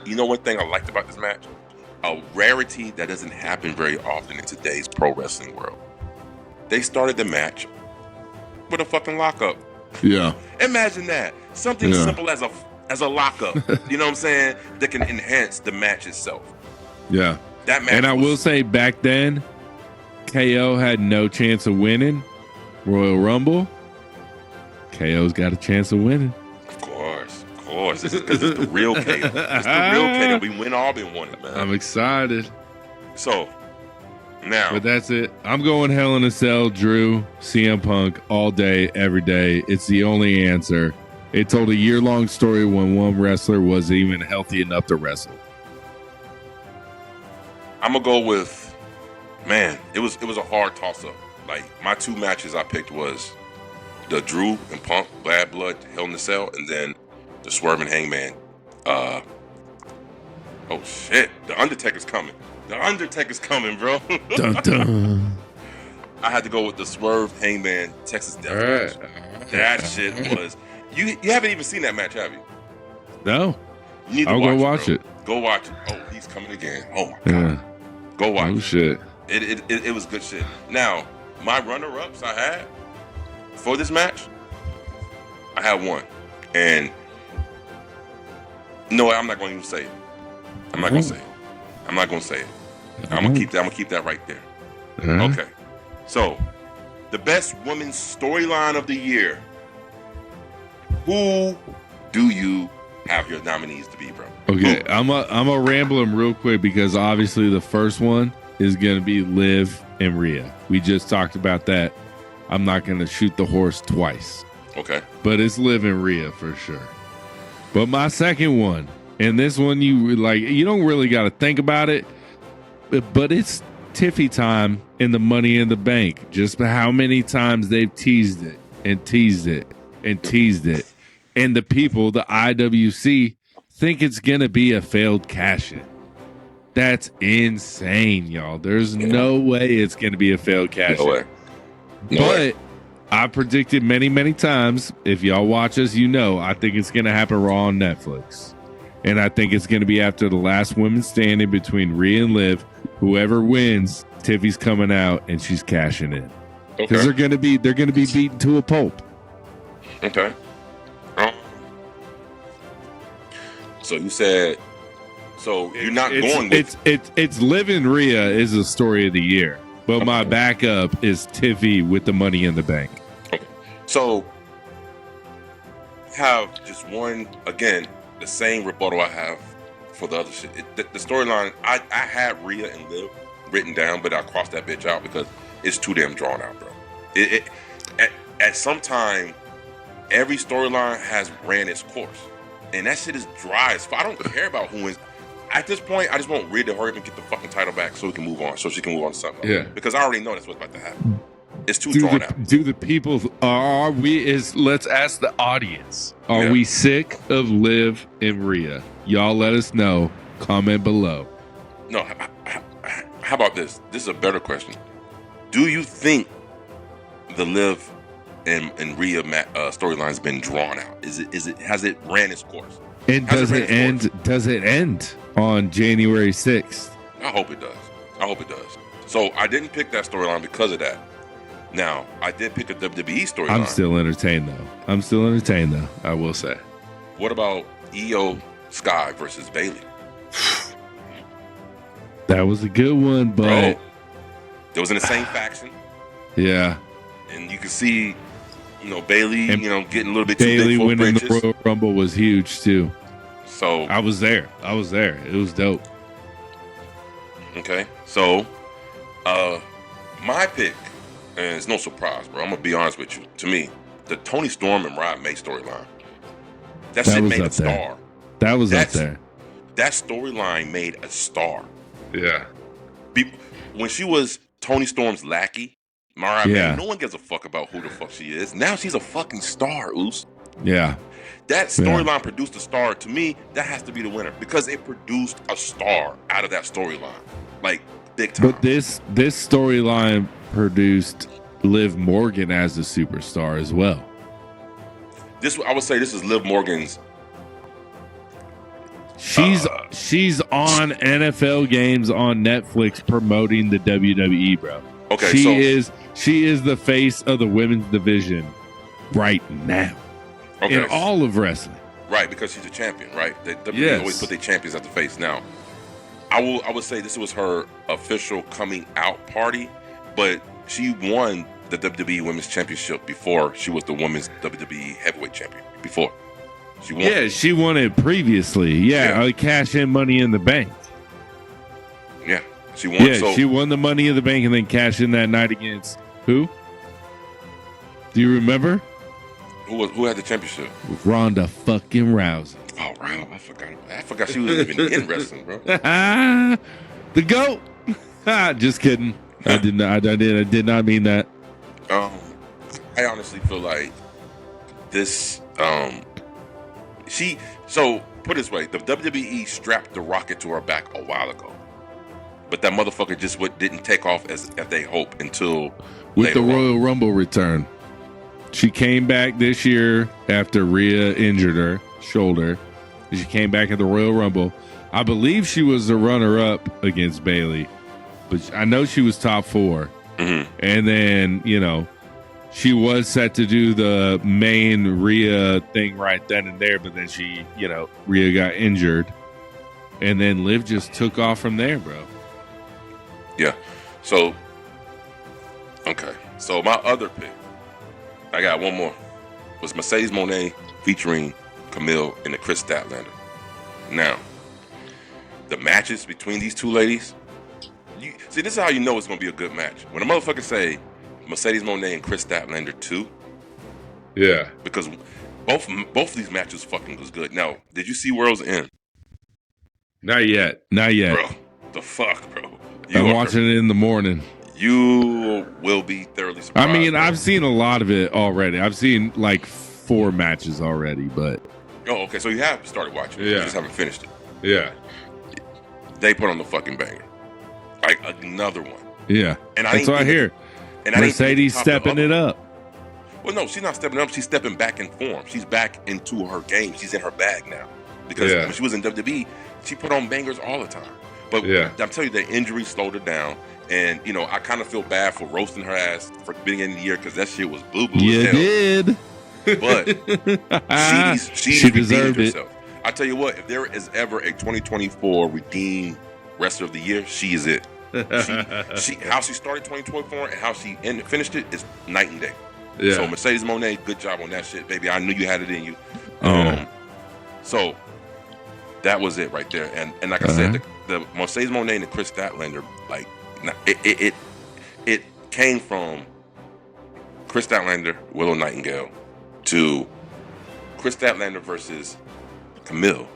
You know one thing I liked about this match? A rarity that doesn't happen very often in today's pro wrestling world. They started the match with a fucking lockup. Yeah. Imagine that. Something simple as a lockup. You know what I'm saying? That can enhance the match itself. Yeah. That match. And I will say back then, KO had no chance of winning Royal Rumble. KO's got a chance of winning. Of course. This is the real KO. It's the real KO. We win all been wanted, man. I'm excited. So, now. But that's it. I'm going Hell in a Cell, Drew, CM Punk, all day, every day. It's the only answer. It told a year-long story when one wrestler wasn't even healthy enough to wrestle. I'm going to go with, man, it was a hard toss-up. Like, my two matches I picked was the Drew and Punk, Bad Blood, Hell in a Cell, and then the Swerve and Hangman. Oh shit! The Undertaker's coming. The Undertaker's coming, bro. Dun, dun. I had to go with the Swerve Hangman Texas Death Match. That shit was. You haven't even seen that match, have you? No. You need to I'll go watch it. Go watch it. Oh, he's coming again. Oh my god. Yeah. Go watch it. Oh shit. It was good shit. Now, my runner-ups I had for this match, I had one, and. No, I'm not going to even say it. I'm not going to say it. I'm going to keep that right there. Okay. So, the best women's storyline of the year. Who do you have your nominees to be, bro? Okay, I'm a ramble them real quick because obviously the first one is going to be Liv and Rhea. We just talked about that. I'm not going to shoot the horse twice. Okay. But it's Liv and Rhea for sure. But my second one, and this one you don't really got to think about it, but it's Tiffy time in the Money in the Bank. Just how many times they've teased it and teased it and teased it. And the people, the IWC, think it's going to be a failed cash-in. That's insane, y'all. There's no way it's going to be a failed cash-in. No way. But I predicted many, many times, if y'all watch us, you know, I think it's going to happen Raw on Netflix. And I think it's going to be after the last women standing between Rhea and Liv. Whoever wins, Tiffy's coming out and she's cashing in. Because they're going to be beaten to a pulp. Okay. So you said, you're not going with... It's Liv and Rhea is the story of the year. But my backup is Tiffy with the Money in the Bank. Okay. So, have just one, again, the same rebuttal I have for the other shit. The storyline, I had Rhea and Liv written down, but I crossed that bitch out because it's too damn drawn out, bro. At some time, every storyline has ran its course. And that shit is dry as fuck. I don't care about who wins. At this point, I just want Rhea to hurry up and get the fucking title back so we can move on. So she can move on to something else. Yeah. Because I already know that's what's about to happen. It's too drawn out. Do the people, let's ask the audience. Are we sick of Liv and Rhea? Y'all let us know. Comment below. No, how about this? This is a better question. Do you think the Liv and Rhea storyline's been drawn out? Has it ran its course? And does it end on January 6th? I hope it does. So I didn't pick that storyline because of that. Now, I did pick a WWE storyline. I'm still entertained though. I will say. What about Io Sky versus Bailey? That was a good one, but Bro, they was in the same faction. Yeah. And you can see, Bailey, And getting a little bit Bailey too big for winning britches. the Royal Rumble was huge too. So I was there. It was dope. Okay, so my pick, and it's no surprise, bro. I'm gonna be honest with you. To me, the Tony Storm and Rob May storyline, that shit was made a up there. star. That was up there. That storyline made a star. Yeah. When she was Tony Storm's lackey, Mariah Yeah. May, no one gives a fuck about who the fuck she is. Now she's a fucking star, Oos. Yeah. That storyline produced a star. To me, that has to be the winner because it produced a star out of that storyline, like big time. But this storyline produced Liv Morgan as a superstar as well. I would say this is Liv Morgan's. She's on NFL games on Netflix promoting the WWE, bro. Okay, she is the face of the women's division right now. Okay. In all of wrestling. Right, because she's a champion, right? The WWE Yes. always put their champions at the face. Now, I would say this was her official coming out party, but she won the WWE Women's Championship before she was the Women's WWE Heavyweight Champion. Before she won. Yeah, she won it previously. Yeah. Cash in Money in the Bank. Yeah, she won. Yeah, she won the Money in the Bank and then cashed in that night against who? Do you remember? Who had the championship? Ronda fucking Rousey. Oh, wow, I forgot she was even in wrestling, bro. The GOAT. Just kidding. I did not mean that. I honestly feel like this. So put it this way: the WWE strapped the rocket to her back a while ago, but that motherfucker just didn't take off as they hoped until with the Royal Rumble return. She came back this year after Rhea injured her shoulder. She came back at the Royal Rumble. I believe she was the runner-up against Bailey, but I know she was top 4. Mm-hmm. And then, she was set to do the main Rhea thing right then and there, but then she, Rhea got injured. And then Liv just took off from there, bro. Yeah. So, okay. So my other pick, I got one more, was Mercedes Moné featuring Camille and the Chris Statlander. Now, the matches between these two ladies, this is how you know it's going to be a good match. When a motherfucker say Mercedes Moné and Chris Statlander 2, yeah, because both of these matches fucking was good. Now, did you see World's End? Not yet. Bro, the fuck, bro. I'm watching it in the morning. You will be thoroughly surprised. I mean, bro. I've seen a lot of it already. I've seen like 4 matches already, but... Oh, okay, so you have started watching it. Yeah. You just haven't finished it. Yeah. They put on the fucking banger. Like, another one. Yeah. And that's what I hear. And Mercedes stepping it up. Well, no, she's not stepping up. She's stepping back in form. She's back into her game. She's in her bag now. Because when she was in WWE, she put on bangers all the time. But I'm telling you, the injury slowed her down. And, I kind of feel bad for roasting her ass for the beginning of the year because that shit was boo-boo as hell. Did. But she deserved it. herself. I tell you what, if there is ever a 2024 redeemed wrestler of the year, she is it. How she started 2024 and how she finished it is night and day. Yeah. So Mercedes Moné, good job on that shit, baby. I knew you had it in you. So that was it right there. And like I said, the Mercedes Moné and the Chris Statlander, like it came from Chris Statlander, Willow Nightingale, to Chris Statlander versus Camille,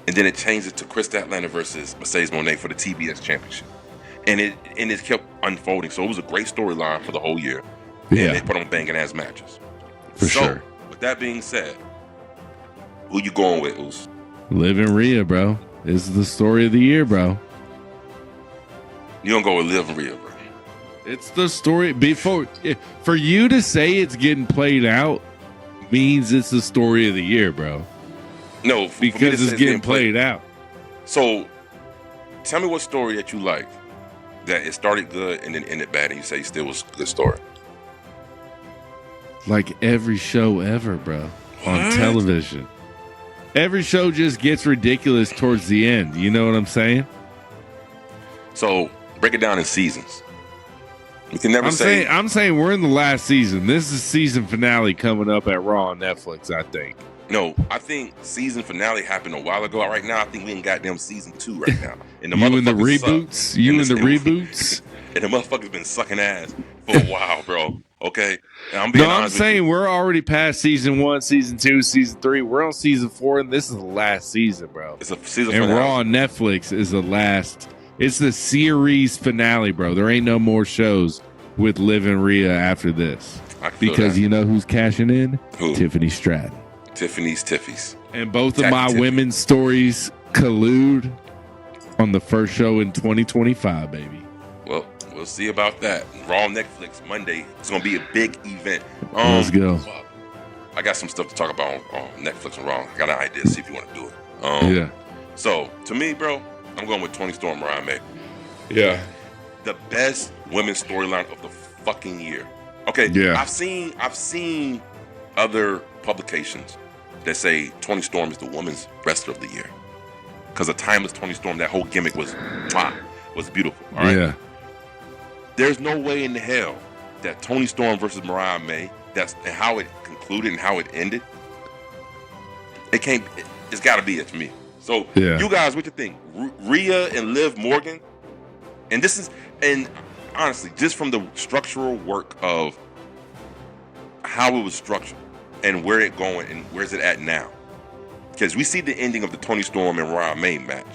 and then it changed it to Chris Statlander versus Mercedes Moné for the TBS Championship, and it kept unfolding. So it was a great storyline for the whole year, and they put on banging ass matches. For sure. With that being said, who you going with, Oos? Liv and Rhea, bro. This is the story of the year, bro. You don't go with Liv and Rhea, bro. It's the story for you to say it's getting played out means it's the story of the year, bro. No, because it's getting played out. So, tell me what story that you liked that it started good and then ended bad, and you say it still was a good story. like every show ever, bro, on television. Every show just gets ridiculous towards the end. You know what I'm saying? So break it down in seasons. We can never say. I'm saying we're in the last season. This is season finale coming up at Raw on Netflix, I think. No, I think season finale happened a while ago. Right now, I think we in goddamn season 2 right now. And the you and the motherfuckers reboots? suck. You and the reboots? And the motherfuckers been sucking ass for a while, bro. Okay? And I'm being No, I'm honest saying with you. we're already past season 1, season 2, season 3. We're on season 4, and this is the last season, bro. It's a season And finale. Raw on Netflix is the last. It's the series finale, bro. There ain't no more shows with Liv and Rhea after this. I can feel Because that. you know who's cashing in? Who? Tiffany Stratton. Tiffy's. And both of Tacky my Tiffany. women's stories collude on the first show in 2025, baby. Well, we'll see about that. Raw on Netflix Monday. It's gonna be a big event. Let's go. Fuck. I got some stuff to talk about on Netflix and Raw. I got an idea. See if you want to do it. Yeah. So to me, bro, I'm going with Toni Storm, Mariah May. Yeah. The best women's storyline of the fucking year. Okay. Yeah. I've seen other publications that say Toni Storm is the women's wrestler of the year. Because a timeless Toni Storm, that whole gimmick was beautiful. All right. Yeah. There's no way in the hell that Toni Storm versus Mariah May, and how it concluded and how it ended. It's got to be it for me. So you guys, what you think? Rhea and Liv Morgan, and honestly, just from the structural work of how it was structured and where it going and where's it at now, because we see the ending of the Toni Storm and Mariah May match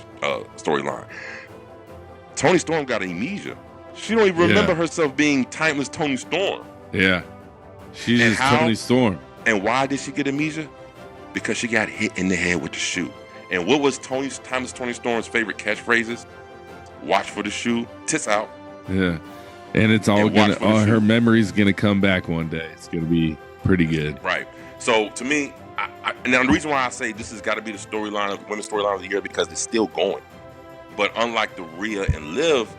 storyline. Toni Storm got amnesia. She don't even remember herself being timeless Toni Storm. Yeah. She's just Toni Storm. And why did she get amnesia? Because she got hit in the head with the shoe. And what was timeless Toni Storm's favorite catchphrases? Watch for the shoe, tits out. Yeah. And it's all her memory's gonna come back one day. It's gonna be pretty good. Right. So to me, and the reason why I say this has got to be the storyline of women's storyline of the year, because it's still going. But unlike the Rhea and Liv,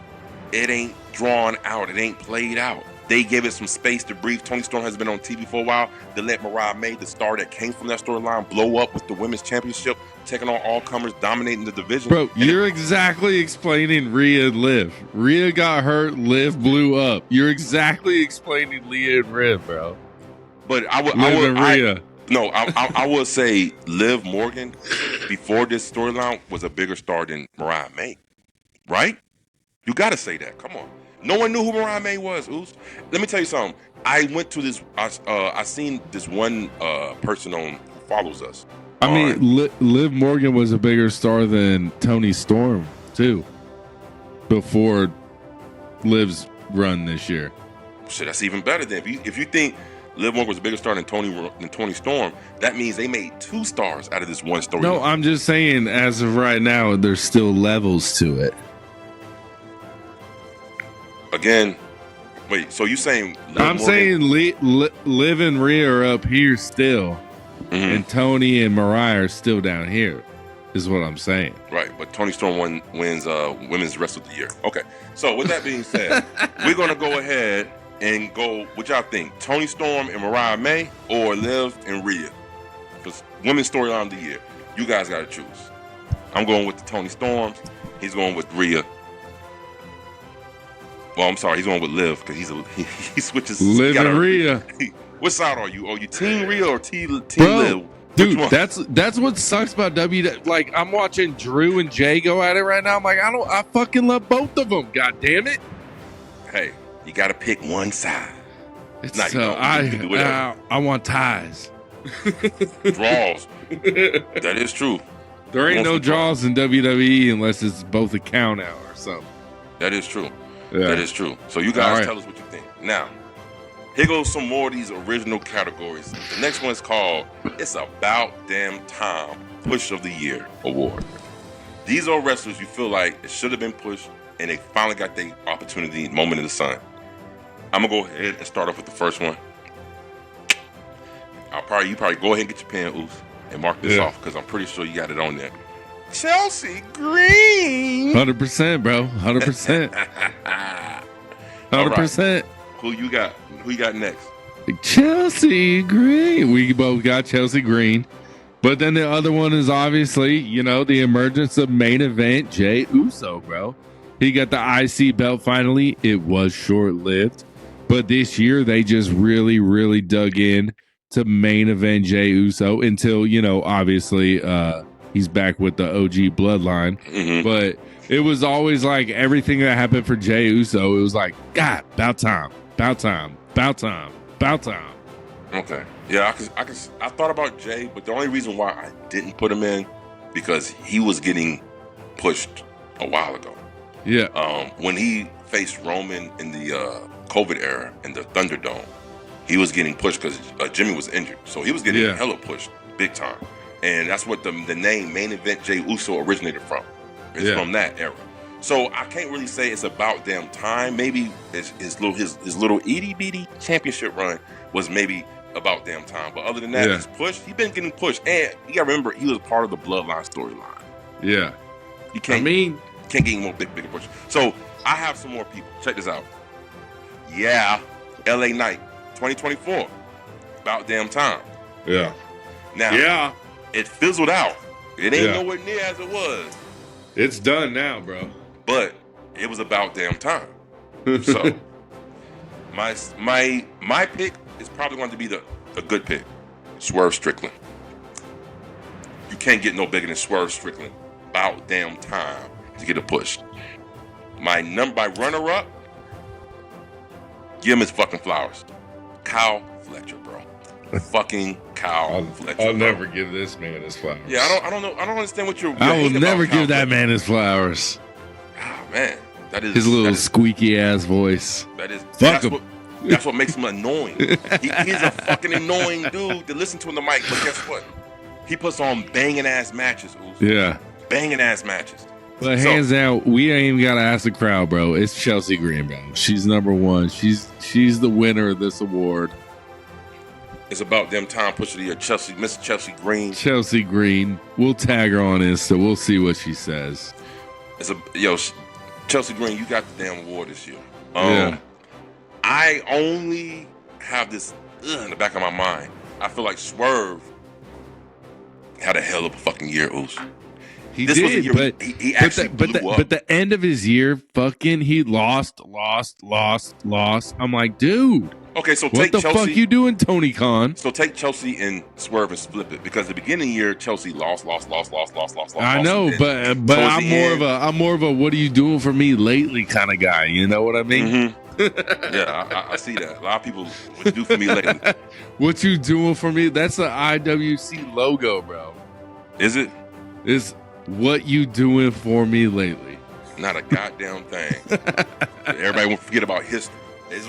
it ain't drawn out. It ain't played out. They gave it some space to breathe. Toni Storm has been on TV for a while. They let Mariah May, the star that came from that storyline, blow up with the women's championship, taking on all comers, dominating the division. Bro, you're exactly explaining Rhea and Liv. Rhea got hurt, Liv blew up. You're exactly explaining Rhea and Liv, bro. But I would say Liv Morgan before this storyline was a bigger star than Mariah May, right? You got to say that. Come on. No one knew who Mariah May was. Oos. Let me tell you something. I went to this. I seen this one person who follows us. I mean, Liv Morgan was a bigger star than Toni Storm too. Before Liv's run this year. Shit, that's even better. Then if you think Liv Morgan was a bigger star than Toni Storm, that means they made 2 stars out of this one story. No, I'm just saying, as of right now, there's still levels to it. Again, wait. So you saying? I'm saying Liv and Rhea are up here still, and Toni and Mariah are still down here. Is what I'm saying. Right, but Toni Storm wins women's wrestler of the year. Okay. So with that being said, we're gonna go ahead and go. What y'all think? Toni Storm and Mariah May, or Liv and Rhea? Because women's storyline of the year. You guys gotta choose. I'm going with the Toni Storms. He's going with Rhea. Well, I'm sorry, he's going with Liv because he switches. Liv and Rhea. What side are you? Are you Team Rhea or Team Bro, Liv? dude, that's what sucks about WWE. Like, I'm watching Drew and Jay go at it right now. I'm like, I fucking love both of them. God damn it. Hey, you got to pick one side. It's not, I want ties. Draws. That is true. There ain't no draws in WWE unless it's both a count out or something. That is true. Yeah. That is true. So you guys tell us what you think. Now, here goes some more of these original categories. The next one is called It's About Damn Time Push of the Year Award. These are wrestlers you feel like it should have been pushed and they finally got their opportunity, moment in the sun. I'm going to go ahead and start off with the first one. You probably go ahead and get your pen, Oos, and mark this off because I'm pretty sure you got it on there. Chelsea Green. 100%, bro. 100%. 100%. Who you got? Who you got next? Chelsea Green. We both got Chelsea Green. But then the other one is obviously, the emergence of main event Jey Uso, bro. He got the IC belt finally. It was short-lived. But this year, they just really, really dug in to main event Jey Uso until, obviously he's back with the OG bloodline. Mm-hmm. But it was always like everything that happened for Jey Uso, it was like, God, about time. Okay. Yeah, I thought about Jay, but the only reason why I didn't put him in because he was getting pushed a while ago. Yeah. When he faced Roman in the COVID era in the Thunderdome, he was getting pushed because Jimmy was injured, so he was getting hella pushed big time, and that's what the name Main Event Jey Uso originated from. It's from that era. So I can't really say it's about damn time. Maybe his little itty bitty championship run was maybe about damn time. But other than that, he's pushed. He's been getting pushed, and you gotta remember he was part of the Bloodline storyline. Yeah, you can't get any more bigger push. So I have some more people. Check this out. Yeah, LA Knight 2024, about damn time. Yeah. Now, it fizzled out. It ain't nowhere near as it was. It's done now, bro. But it was about damn time. So my pick is probably going to be a good pick. Swerve Strickland. You can't get no bigger than Swerve Strickland. About damn time to get a push. My runner-up, give him his fucking flowers. Kyle Fletcher, bro. Fucking Kyle Fletcher. I'll never give this man his flowers. Yeah, I don't know. I don't understand what you're. I will never give that man his flowers. Oh man, that is his little squeaky ass voice. That is. Fuck him. That's what makes him annoying. He's a fucking annoying dude to listen to in the mic. But guess what? He puts on banging ass matches. Uso. Yeah, banging ass matches. But hands down, we ain't even gotta ask the crowd, bro. It's Chelsea Green, bro. She's number one. She's the winner of this award. It's about them time pushing the Miss Chelsea Green. Chelsea Green. We'll tag her on Insta. We'll see what she says. Chelsea Green, you got the damn award this year. Yeah. I only have this in the back of my mind. I feel like Swerve had a hell of a fucking year, Oos. He did, but the end of his year, fucking, he lost. I'm like, dude. Okay, so what the fuck you doing, Tony Khan? So take Chelsea and Swerve and flip it, because the beginning of the year Chelsea lost. I know, but I'm more of a what are you doing for me lately kind of guy. You know what I mean? Mm-hmm. Yeah, I see that. A lot of people would do for me lately. What you doing for me? That's the IWC logo, bro. Is it? It's what you doing for me lately? Not a goddamn thing. Everybody will forget about history.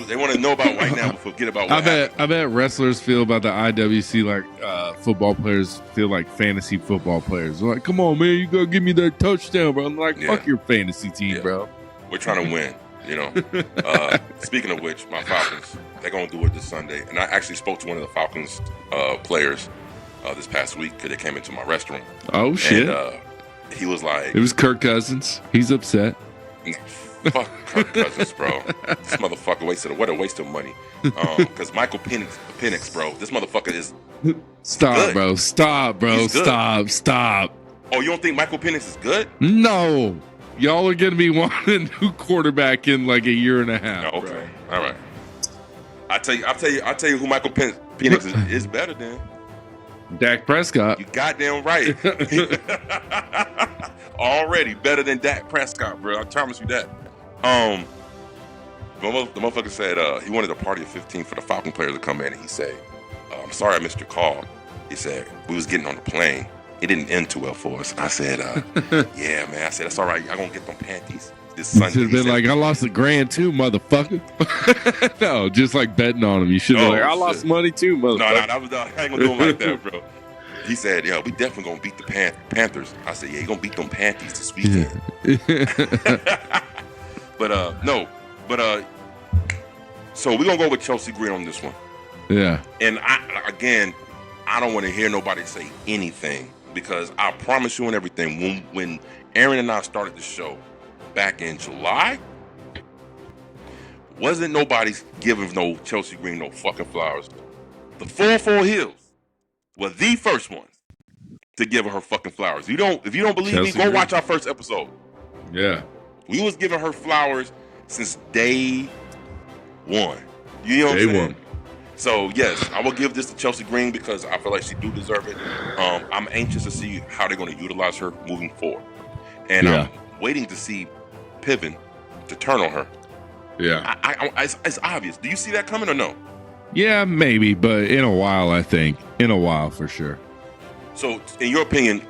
They want to know about right now, but forget about what happened. I bet wrestlers feel about the IWC like football players feel like fantasy football players. They're like, come on, man, you gotta give me that touchdown, bro. I'm like, fuck your fantasy team, bro. We're trying to win, you know. Speaking of which, my Falcons, they're gonna do it this Sunday. And I actually spoke to one of the Falcons players this past week because they came into my restaurant. Oh shit! And, he was like, it was Kirk Cousins. He's upset. Fuck Kirk Cousins, bro. This motherfucker what a waste of money. Because Michael Penix, bro. This motherfucker is Stop, good. Bro. Stop, bro. Stop. Oh, you don't think Michael Penix is good? No. Y'all are going to be wanting a new quarterback in like a year and a half. Oh, okay. Bro. All right. I'll tell you who Michael Penix is better than. Dak Prescott. You goddamn right. Already better than Dak Prescott, bro. I promise you that. The motherfucker said he wanted a party of 15 for the Falcon players to come in, and he said, I'm sorry I missed your call. He said, we was getting on the plane. It didn't end too well for us. I said, yeah, man. I said, that's all right. I'm going to get them panties this Sunday. Should have been like, I lost a grand too, motherfucker. No, just like betting on him. You should have been like, I lost money too, motherfucker. No, I ain't going to do him like that, bro. He said, yeah, we definitely going to beat the Panthers. I said, yeah, you're going to beat them panties this weekend. So we're going to go with Chelsea Green on this one. Yeah. And I don't want to hear nobody say anything, because I promise you and everything, when Aaron and I started the show back in July, wasn't nobody giving no Chelsea Green no fucking flowers. The 4 Heels were the first ones to give her fucking flowers. If you don't believe Chelsea me, go Green. watch our first episode. Yeah. We was giving her flowers since day one. You know what I'm saying? Day one. So yes, I will give this to Chelsea Green because I feel like she do deserve it. I'm anxious to see how they're going to utilize her moving forward, and I'm waiting to see Piven to turn on her. Yeah. It's obvious. Do you see that coming or no? Yeah, maybe, but in a while, I think. In a while, for sure. So, in your opinion,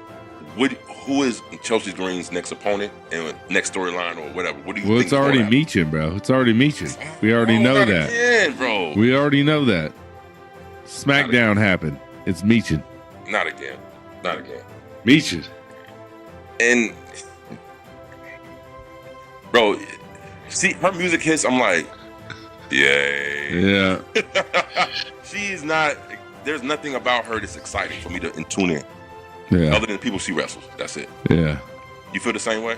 who is Chelsea Green's next opponent and next storyline or whatever? What do you think? Well, it's already Meechin, bro. It's already Meechin. We already know that. Again, bro. We already know that. SmackDown happened. It's Meechin. Not again. Not again. Meechin. And, bro, see, her music hits, I'm like, yay. Yeah. She is not, there's nothing about her that's exciting for me to tune in. Yeah. Other than people she wrestles. That's it. Yeah. You feel the same way?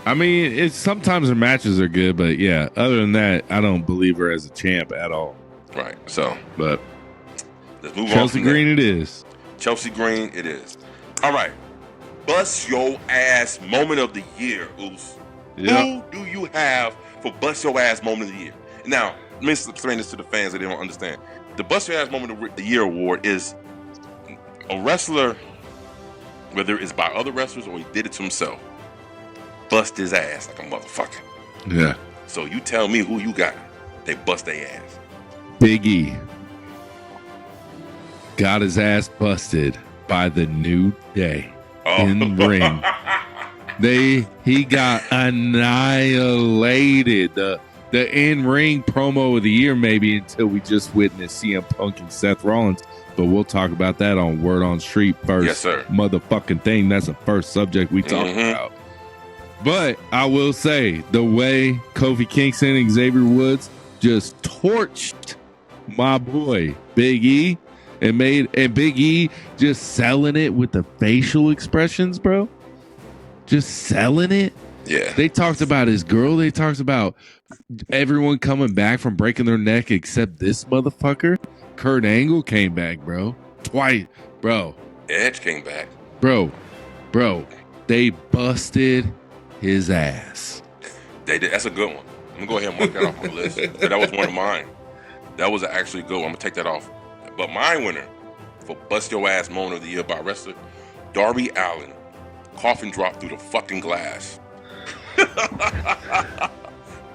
I mean, it's sometimes her matches are good, but yeah, other than that, I don't believe her as a champ at all. Right. So, but let's move on. Chelsea Green it is. Chelsea Green it is. All right. Bust your ass moment of the year, Oos. Yep. Who do you have for bust your ass moment of the year? Now, let me explain this to the fans that they don't understand. The bust your ass moment of the year award is a wrestler, whether it's by other wrestlers or he did it to himself, bust his ass like a motherfucker. Yeah. So you tell me who you got. They bust their ass. Big E got his ass busted by the New Day in ring. He got annihilated. The in-ring promo of the year, maybe, until we just witnessed CM Punk and Seth Rollins. But we'll talk about that on Word on Street first. Yes, sir. Motherfucking thing. That's the first subject we talk about. But I will say, the way Kofi Kingston and Xavier Woods just torched my boy Big E and Big E just selling it with the facial expressions, bro. Just selling it. Yeah. They talked about his girl. They talked about everyone coming back from breaking their neck except this motherfucker. Kurt Angle came back, bro. Twice, bro. Edge came back. Bro. They busted his ass. They did. That's a good one. I'm gonna go ahead and mark that off my list. But that was one of mine. That was actually good one. I'm gonna take that off. But my winner for bust your ass moment of the year by wrestler, Darby Allin, coffin drop through the fucking glass.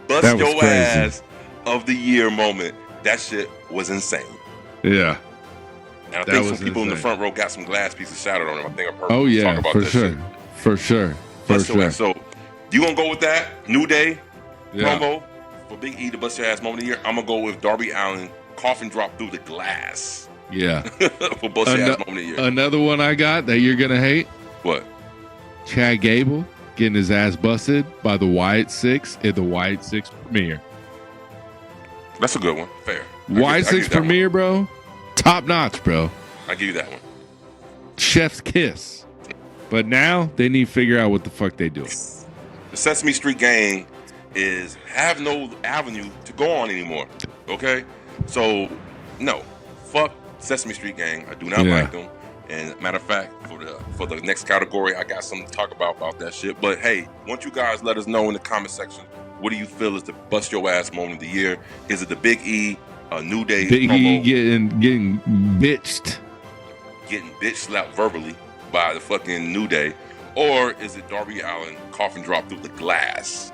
Bust your crazy. ass of the year moment. That shit was insane. Yeah. And I think some people in the front row got some glass pieces shattered on them. I think I've heard talk about for that sure. shit. For sure. Bust your ass. So you gonna go with that New Day promo Yeah. for Big E to bust your ass moment of the year? I'm gonna go with Darby Allin coffin drop through the glass Yeah. for bust your ass moment of the year. Another one I got that you're gonna hate. What? Chad Gable getting his ass busted by the Wyatt Six at the Wyatt Six premiere. That's a good one. Fair. Wyatt Six premiere, bro. Top notch, bro. I give you that one. Chef's kiss. But now they need to figure out what the fuck they do. The Sesame Street gang have no avenue to go on anymore. Okay? So, no. Fuck Sesame Street gang. I do not like them. And matter of fact, for the next category, I got something to talk about that shit. But hey, won't you guys let us know in the comment section, what do you feel is the bust your ass moment of the year? Is it the Big E, New Day Big promo, E getting bitched. getting bitch slapped verbally by the fucking New Day, or is it Darby Allin coffin drop through the glass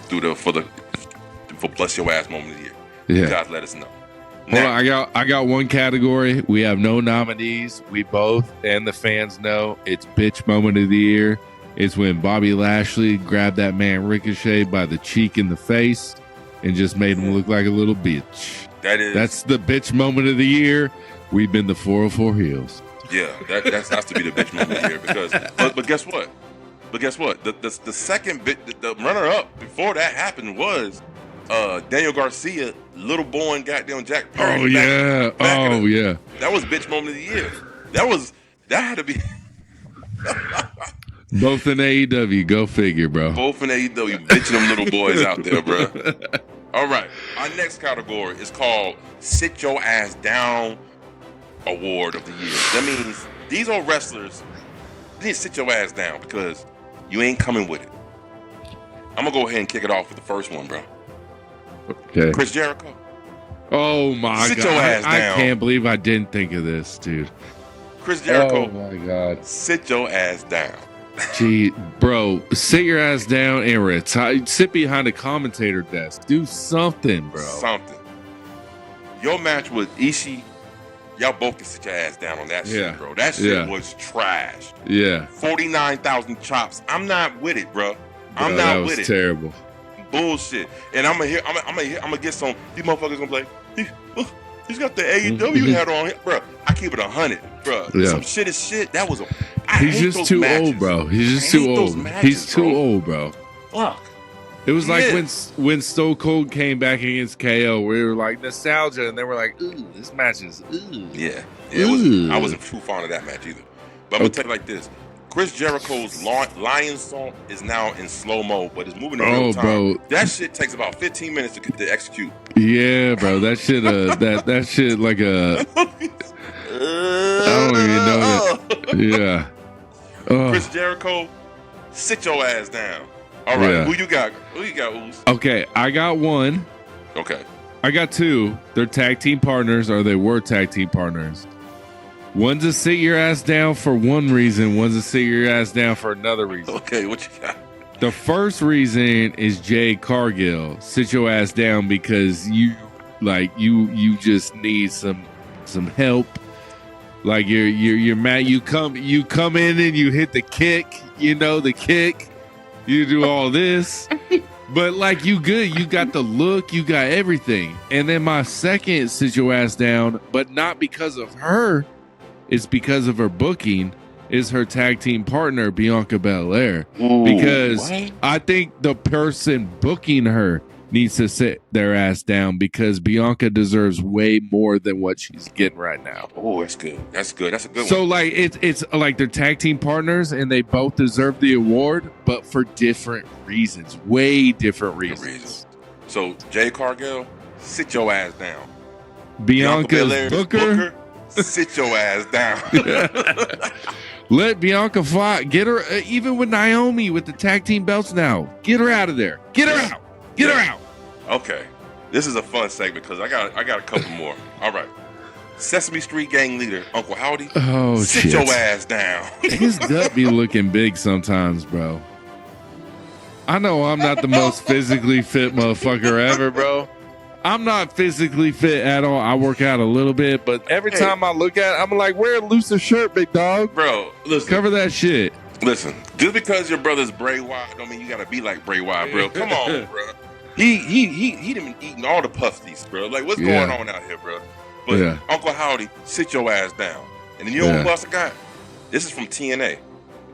for bust your ass moment of the year? Yeah. You guys let us know. Hold on, I got one category. We have no nominees. We both and the fans know it's bitch moment of the year. It's when Bobby Lashley grabbed that man Ricochet by the cheek and the face and just made him look like a little bitch. That's the bitch moment of the year. We've been the 404 Heels. Yeah, that has to be the bitch moment of the year because. But guess what? The second bit, the runner up before that happened was Daniel Garcia, Little Boy, and goddamn Jack Perry. Oh yeah, yeah. That was bitch moment of the year. That had to be. Both in AEW, go figure, bro. Both in AEW, bitching them little boys out there, bro. All right. Our next category is called Sit Your Ass Down Award of the Year. That means these old wrestlers, you need to sit your ass down because you ain't coming with it. I'm going to go ahead and kick it off with the first one, bro. Okay. Chris Jericho. Oh my Sit God. your ass I down. can't believe I didn't think of this, dude. Chris Jericho. Oh my God. Sit your ass down. Gee, bro, sit your ass down and retire. Sit behind a commentator desk. Do something, bro. Something. Your match with Ishii, y'all both can sit your ass down on that shit, bro. That shit was trash. Yeah. 49,000 chops. I'm not with it, bro. I'm That not was with it. terrible. Bullshit. And I'm gonna get some. These motherfuckers gonna play. He's got the AEW hat on, bro. I keep it 100, bro. Yeah. Some shit is shit. That was a. He's just too old, bro. He's just too old. He's too old, bro. Fuck. It was like when Stone Cold came back against KO, we were like nostalgia, and they were like, "Ooh, this match is ooh." Yeah. I wasn't too fond of that match either. But I'm gonna tell you like this: Chris Jericho's Lion Song is now in slow mo, but it's moving in real time. Bro. That shit takes about 15 minutes to execute. Yeah, bro. That shit. That shit like a. I don't even know that. Yeah. Chris Jericho, sit your ass down. All right, Yeah. who you got? Who you got, Ooze? Okay, I got one. Okay. I got two. They're tag team partners, or they were tag team partners. One's to sit your ass down for one reason. One's to sit your ass down for another reason. Okay, what you got? The first reason is Jade Cargill. Sit your ass down because you just need some help. Like you're mad. You come in and you hit the kick. You know the kick. You do all this, but like you good. You got the look. You got everything. And then my second sit your ass down, but not because of her. It's because of her booking. Is her tag team partner Bianca Belair? Because what? I think the person booking her needs to sit their ass down because Bianca deserves way more than what she's getting right now. Oh, that's good. That's good. That's a good one. So like it's like they're tag team partners and they both deserve the award, but for different reasons, way different reasons. So Jay Cargill, sit your ass down. Bianca's Belair's Booker, sit your ass down. let Bianca fight. Get her even with Naomi with the tag team belts now. Get her out of there. Get her out. Get her out. Okay, this is a fun segment because I got a couple more. All right, Sesame Street gang leader Uncle Howdy. Oh sit shit. your ass down. His gut be looking big sometimes, bro. I know I'm not the most physically fit motherfucker ever, bro. I'm not physically fit at all. I work out a little bit, but every time I look at it, I'm like, wear a looser shirt, big dog. Bro, listen. Cover that shit. Listen, just because your brother's Bray Wyatt don't mean you gotta be like Bray Wyatt, bro. Come on, bro. He done been eating all the puffs, bro. Like, what's going on out here, bro? But Uncle Howdy, sit your ass down. And then you know who else I got? This is from TNA.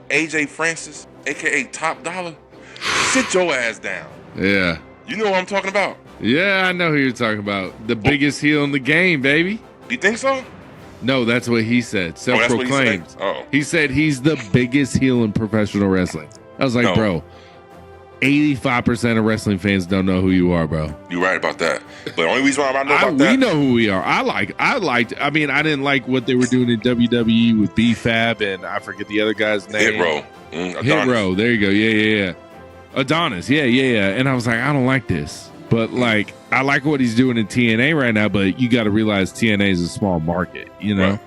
AJ Francis, aka Top Dollar, sit your ass down. Yeah. You know what I'm talking about? Yeah, I know who you're talking about. The biggest heel in the game, baby. Do you think so? No, that's what he said. Self-proclaimed. He said he's the biggest heel in professional wrestling. I was like, bro, 85% of wrestling fans don't know who you are, bro. You're right about that. But the only reason why I know about that, we know who we are. I didn't like what they were doing in WWE with B-Fab and I forget the other guy's name. Hit Row. Hit Row. There you go. Yeah. Adonis. Yeah. And I was like, I don't like this. But like, I like what he's doing in TNA right now, but you got to realize TNA is a small market, you know?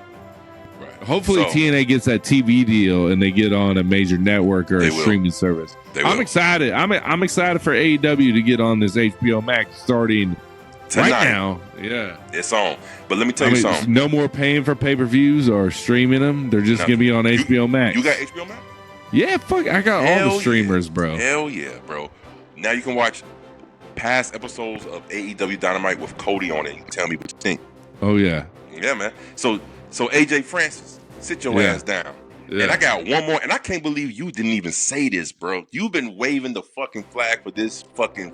Right. Hopefully TNA gets that TV deal and they get on a major network or a streaming service. I'm excited. I'm excited for AEW to get on this HBO Max starting tonight. Right now. Yeah. It's on. But let me tell you something. No more paying for pay-per-views or streaming them. They're just going to be on HBO Max. You got HBO Max? Yeah, fuck. I got all the streamers, bro. Hell yeah, bro. Now you can watch past episodes of AEW Dynamite with Cody on it. You can tell me what you think. Oh, yeah. Yeah, man. So AJ Francis, sit your ass down. Yeah. And I got one more, and I can't believe you didn't even say this, bro. You've been waving the fucking flag for this fucking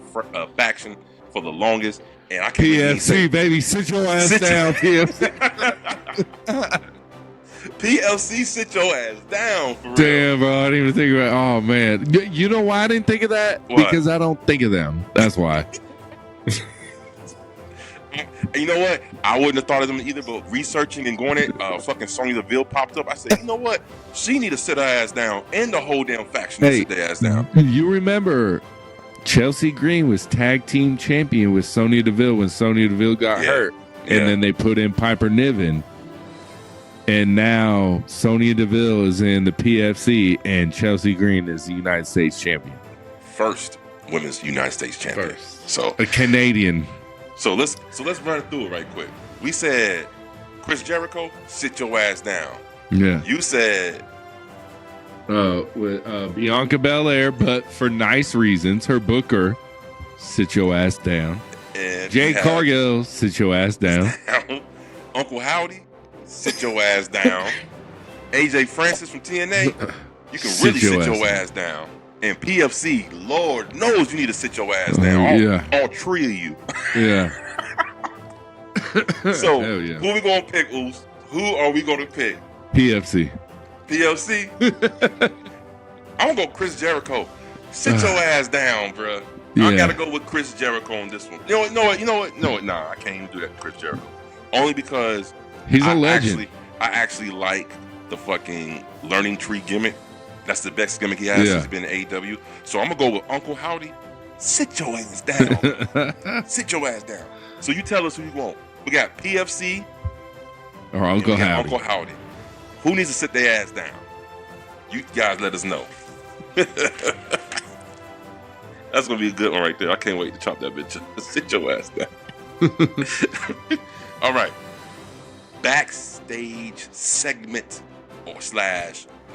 faction for the longest, and I can't PFC, baby, sit your ass down, PFC. PLC, sit your ass down, for real. Damn, bro, I didn't even think about it. Oh, man. You know why I didn't think of that? What? Because I don't think of them. That's why. You know what? I wouldn't have thought of them either, but researching and going at fucking Sonya Deville popped up. I said, you know what? She need to sit her ass down, and the whole damn faction need to sit their ass down. You remember Chelsea Green was tag team champion with Sonya Deville when Sonya Deville got hurt, and then they put in Piper Niven, and now Sonya Deville is in the PFC, and Chelsea Green is the United States champion. First women's United States champion. So a Canadian. So let's run through it right quick. We said Chris Jericho, sit your ass down. Yeah. You said with Bianca Belair, but for nice reasons. Her booker, sit your ass down. And Jade Cargill, sit your ass down. Uncle Howdy, sit your ass down. AJ Francis from TNA, you can really sit your ass down. And PFC, Lord knows you need to sit your ass down. All three of you. Yeah. So, who are we going to pick, Oos? Who are we going to pick? PFC. PFC? I'm going to go Chris Jericho. Sit your ass down, bro. Yeah. I got to go with Chris Jericho on this one. You know what? Nah, I can't even do that with Chris Jericho. Only because he's a legend. I actually like the fucking learning tree gimmick. That's the best gimmick he has since he's been in AEW. So I'm going to go with Uncle Howdy. Sit your ass down. Sit your ass down. So you tell us who you want. We got PFC or Uncle Howdy. Uncle Howdy. Who needs to sit their ass down? You guys let us know. That's going to be a good one right there. I can't wait to chop that bitch up. Sit your ass down. All right. Backstage segment or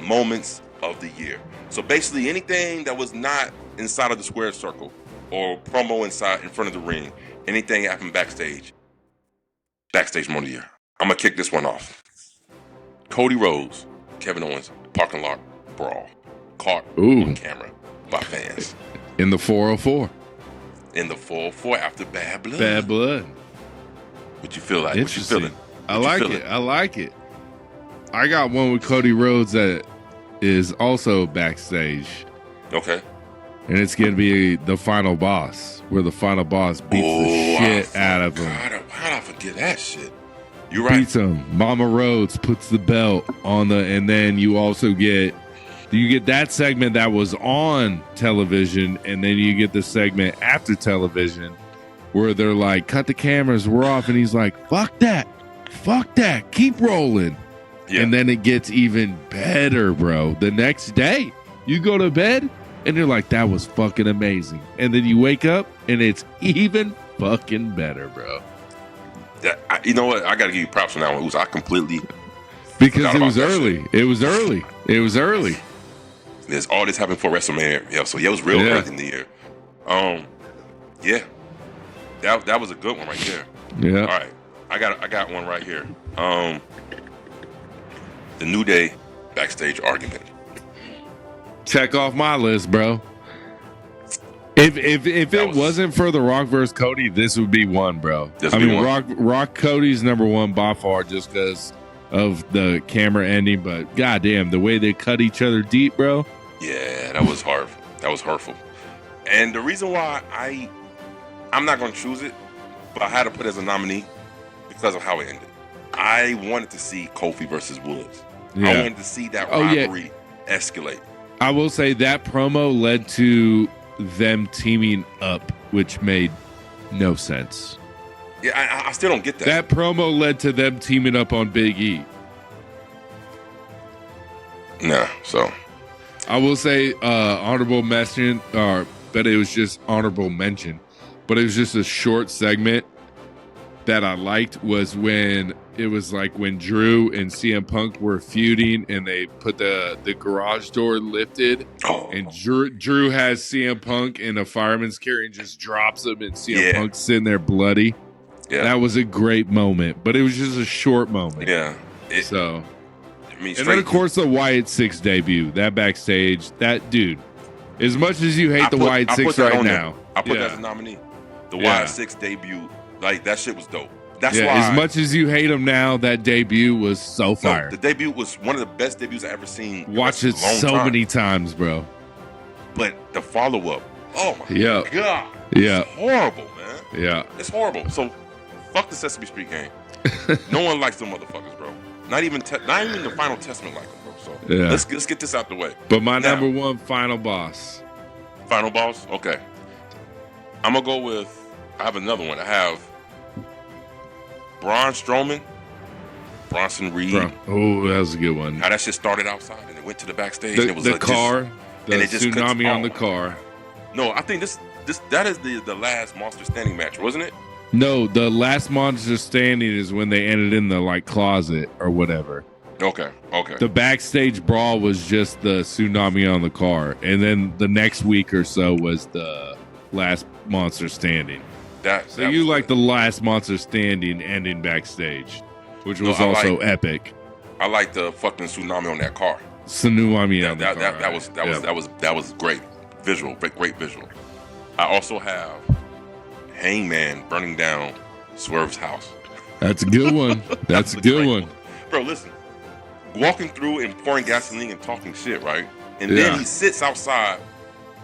/ moments of the year. So basically anything that was not inside of the square circle or promo in front of the ring, anything happened backstage moment of the year. I'm going to kick this one off. Cody Rhodes, Kevin Owens, parking lot brawl. Caught on camera by fans. In the 404. In the 404 after Bad Blood. Bad Blood. What you feel like? Interesting. What you feeling? I like it. I got one with Cody Rhodes that is also backstage. Okay. And it's going to be the final boss, where the final boss beats the shit out of him. How did I forget that shit? You're right. Beats him. Mama Rhodes puts the belt on and then you also get that segment that was on television, and then you get the segment after television where they're like, cut the cameras, we're off. And he's like, fuck that, keep rolling. Yeah. And then it gets even better, bro. The next day, you go to bed, and you're like, that was fucking amazing. And then you wake up, and it's even fucking better, bro. You know what? I got to give you props on that one. I completely... Because it was early. It was early. There's all this happened for WrestleMania. Yeah, so it was real early in the year. Yeah. That was a good one right there. Yeah. All right. I got one right here. The New Day backstage argument. Check off my list, bro. If it wasn't for The Rock versus Cody, this would be one, bro. Rock Cody's number one by far, just because of the camera ending. But goddamn, the way they cut each other deep, bro. Yeah, that was hard. That was hurtful. And the reason why I'm not going to choose it, but I had to put it as a nominee because of how it ended. I wanted to see Kofi versus Woods. Yeah. I wanted to see that rivalry escalate. I will say that promo led to them teaming up, which made no sense. Yeah, I still don't get that. That promo led to them teaming up on Big E. Nah, so I will say honorable mention, but it was just honorable mention. But it was just a short segment that I liked was when it was like when Drew and CM Punk were feuding and they put the garage door lifted and Drew has CM Punk in a fireman's carry and just drops him and CM Punk's sitting there bloody. Yeah. That was a great moment, but it was just a short moment. Yeah. And then of course the Wyatt Six debut, that backstage, that dude. As much as you hate the Wyatt Six right now, I put that as a nominee. The Wyatt Six debut, like that shit was dope. That's why. As much as you hate him now, that debut was so fire. The debut was one of the best debuts I ever seen. Watched it so many times, bro. But the follow up, oh my god, yeah, horrible, man. Yeah. It's horrible. So, fuck the Sesame Street game. No one likes them motherfuckers, bro. Not even the Final Testament like them, bro. So Yeah. let's get this out the way. But my Now, number one final boss. final boss. Okay. I'm gonna go with. I have another one. I have Braun Strowman, Bronson Reed. Oh, that was a good one. How that shit started outside and it went to the backstage. And it was The car, the and it just tsunami on the car. No, I think that is the last Monster Standing match, wasn't it? No, the last monster standing is when they ended in the like closet or whatever. Okay. The backstage brawl was just the tsunami on the car, and then the next week or so was the last monster standing. So you like the last monster standing ending backstage, which was also epic. I like the fucking tsunami on that car. Tsunami on the car. That was great visual, great visual. I also have Hangman burning down Swerve's house. That's a good one. That's a good one. Bro, listen. Walking through and pouring gasoline and talking shit, right? And then he sits outside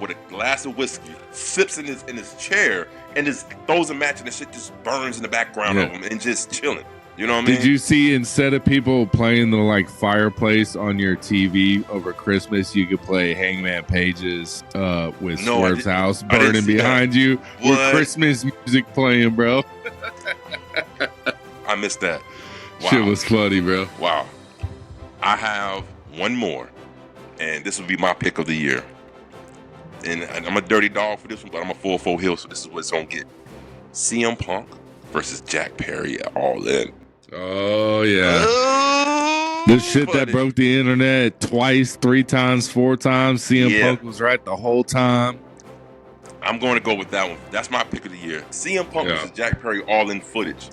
with a glass of whiskey, sips in his chair, and just throws a match, and the shit just burns in the background of him and just chilling. You know what I mean? Did you see, instead of people playing the like fireplace on your TV over Christmas, you could play Hangman Page's with Swerve's house burning behind you with Christmas music playing, bro? I missed that. Wow. Shit was funny, bro. Wow. I have one more, and this will be my pick of the year. And I'm a dirty dog for this one, but I'm a 4-4 Heelz, so this is what it's going to get. CM Punk versus Jack Perry at All In. Oh, yeah. The shit that broke the internet twice, 3 times, 4 times. CM Punk was right the whole time. I'm going to go with that one. That's my pick of the year. CM Punk versus Jack Perry All In footage.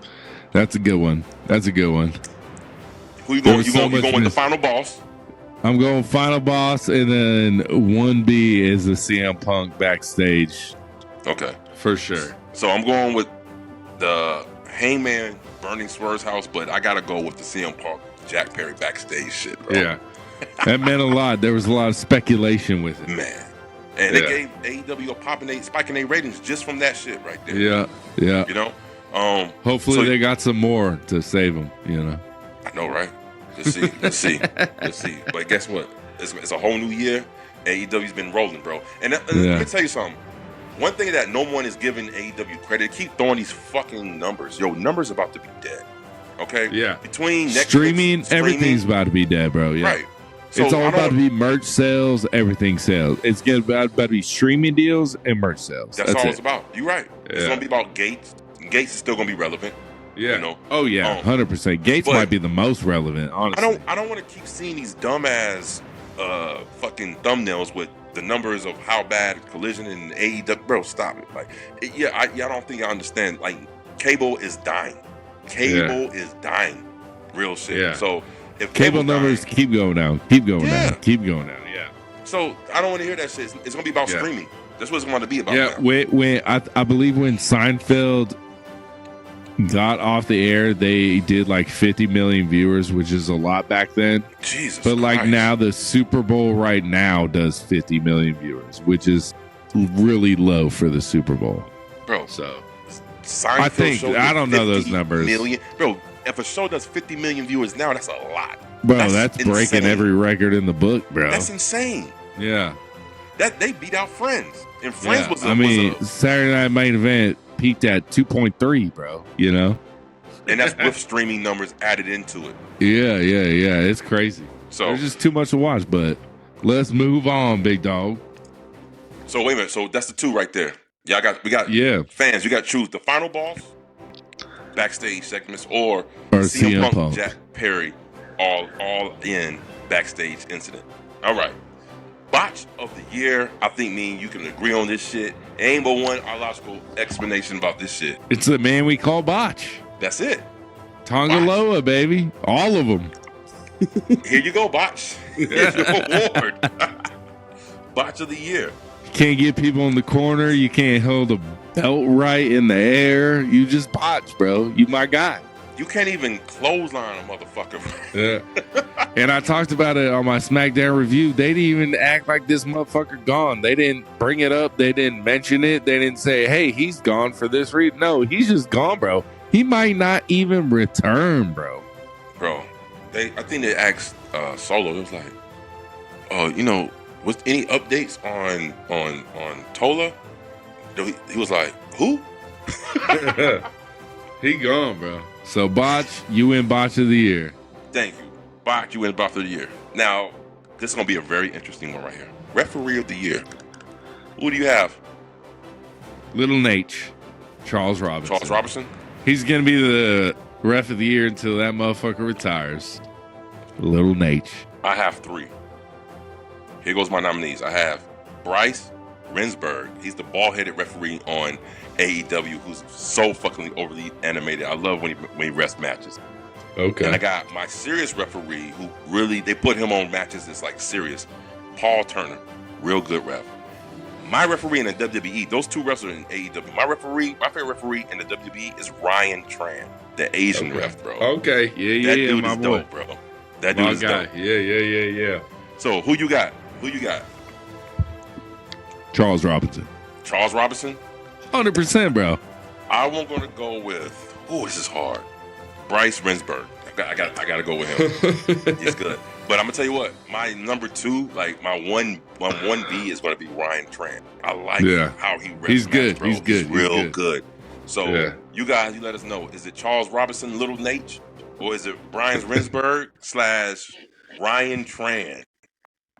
That's a good one. That's a good one. Who you going? You going with the final boss? I'm going final boss, and then 1B is the CM Punk backstage. Okay. For sure. So I'm going with the Hangman burning Swerve's house, but I got to go with the CM Punk Jack Perry backstage shit, bro. Yeah. That meant a lot. There was a lot of speculation with it. Man. And they gave AEW a spiking their ratings just from that shit right there. Yeah. Yeah. You know? Hopefully they got some more to save them, you know? I know, right? Let's see. But guess what? It's a whole new year. AEW's been rolling, bro. And let me tell you something. One thing that no one is giving AEW credit, keep throwing these fucking numbers. Yo, numbers about to be dead. Okay? Yeah. Between Netflix, streaming, everything's about to be dead, bro. Yeah. Right. So it's all about to be merch sales, everything sales. It's about to be streaming deals and merch sales. That's all it's about. You're right. Yeah. It's going to be about Gates. Gates is still going to be relevant. Yeah. You know? Oh yeah, 100%. Gates might be the most relevant, honestly. I don't want to keep seeing these dumbass fucking thumbnails with the numbers of how bad Collision and AEW. Bro, stop it. Like, I don't think I understand. Like, cable is dying. Cable is dying. Real shit. Yeah. So if cable numbers keep going down, keep going down. Yeah. So I don't want to hear that shit. It's gonna be about streaming. That's what it's going to be about. Yeah. When I believe when Seinfeld got off the air, they did like 50 million viewers, which is a lot back then. Jesus. But like now, the Super Bowl right now does 50 million viewers, which is really low for the Super Bowl. Bro, so Seinfeld I don't know those numbers. Bro, if a show does 50 million viewers now, that's a lot. Bro, that's breaking every record in the book, bro. That's insane. Yeah. That they beat out Friends. And Friends was Saturday Night Main Event peaked at 2.3, bro, you know? And that's with streaming numbers added into it. Yeah. It's crazy. So there's just too much to watch, but let's move on, big dog. So wait a minute. So that's the 2 right there. We got fans. You got to choose the final boss, backstage segments, or CM Punk, Jack Perry, all in backstage incident. All right. Botch of the year. I think me and you can agree on this shit. Ain't but one logical explanation about this shit. It's the man we call Botch. That's it. Tongaloa, baby. All of them. Here you go, Botch. Here's your award. Botch of the year. You can't get people in the corner. You can't hold a belt right in the air. You just botch, bro. You my guy. You can't even clothesline a motherfucker. Yeah. And I talked about it on my SmackDown review. They didn't even act like this motherfucker gone. They didn't bring it up. They didn't mention it. They didn't say, hey, he's gone for this reason. No, he's just gone, bro. He might not even return, bro. Bro, I think they asked Solo. It was like, was any updates on Tola? He was like, who? He gone, bro. So, Botch, you win Botch of the Year. Thank you. Botch, you win Botch of the Year. Now, this is going to be a very interesting one right here. Referee of the Year. Who do you have? Little Nate. Charles Robinson. Charles Robinson? He's going to be the ref of the year until that motherfucker retires. Little Nate. I have 3. Here goes my nominees. I have Bryce Rensburg. He's the bald-headed referee on AEW who's so fucking overly animated. I love when he refs matches. Okay. And I got my serious referee who really, they put him on matches that's like serious. Paul Turner. Real good ref. My referee in the WWE, those 2 refs are in AEW. My favorite referee in the WWE is Ryan Tran, the Asian ref, bro. Okay. Yeah, that dude my is boy. dope, bro. That dude is guy. dope. Yeah. So who you got? Charles Robinson. Charles Robinson? 100%, bro. I'm going to go with, this is hard. Bryce Rensburg. I got to go with him. He's good. But I'm going to tell you what, my number 2, like my 1B is going to be Ryan Tran. I like how he refs. He's good. Bro. He's good. He's real good. So you guys, you let us know. Is it Charles Robinson, Little Nate? Or is it Brian Rensburg / Ryan Tran?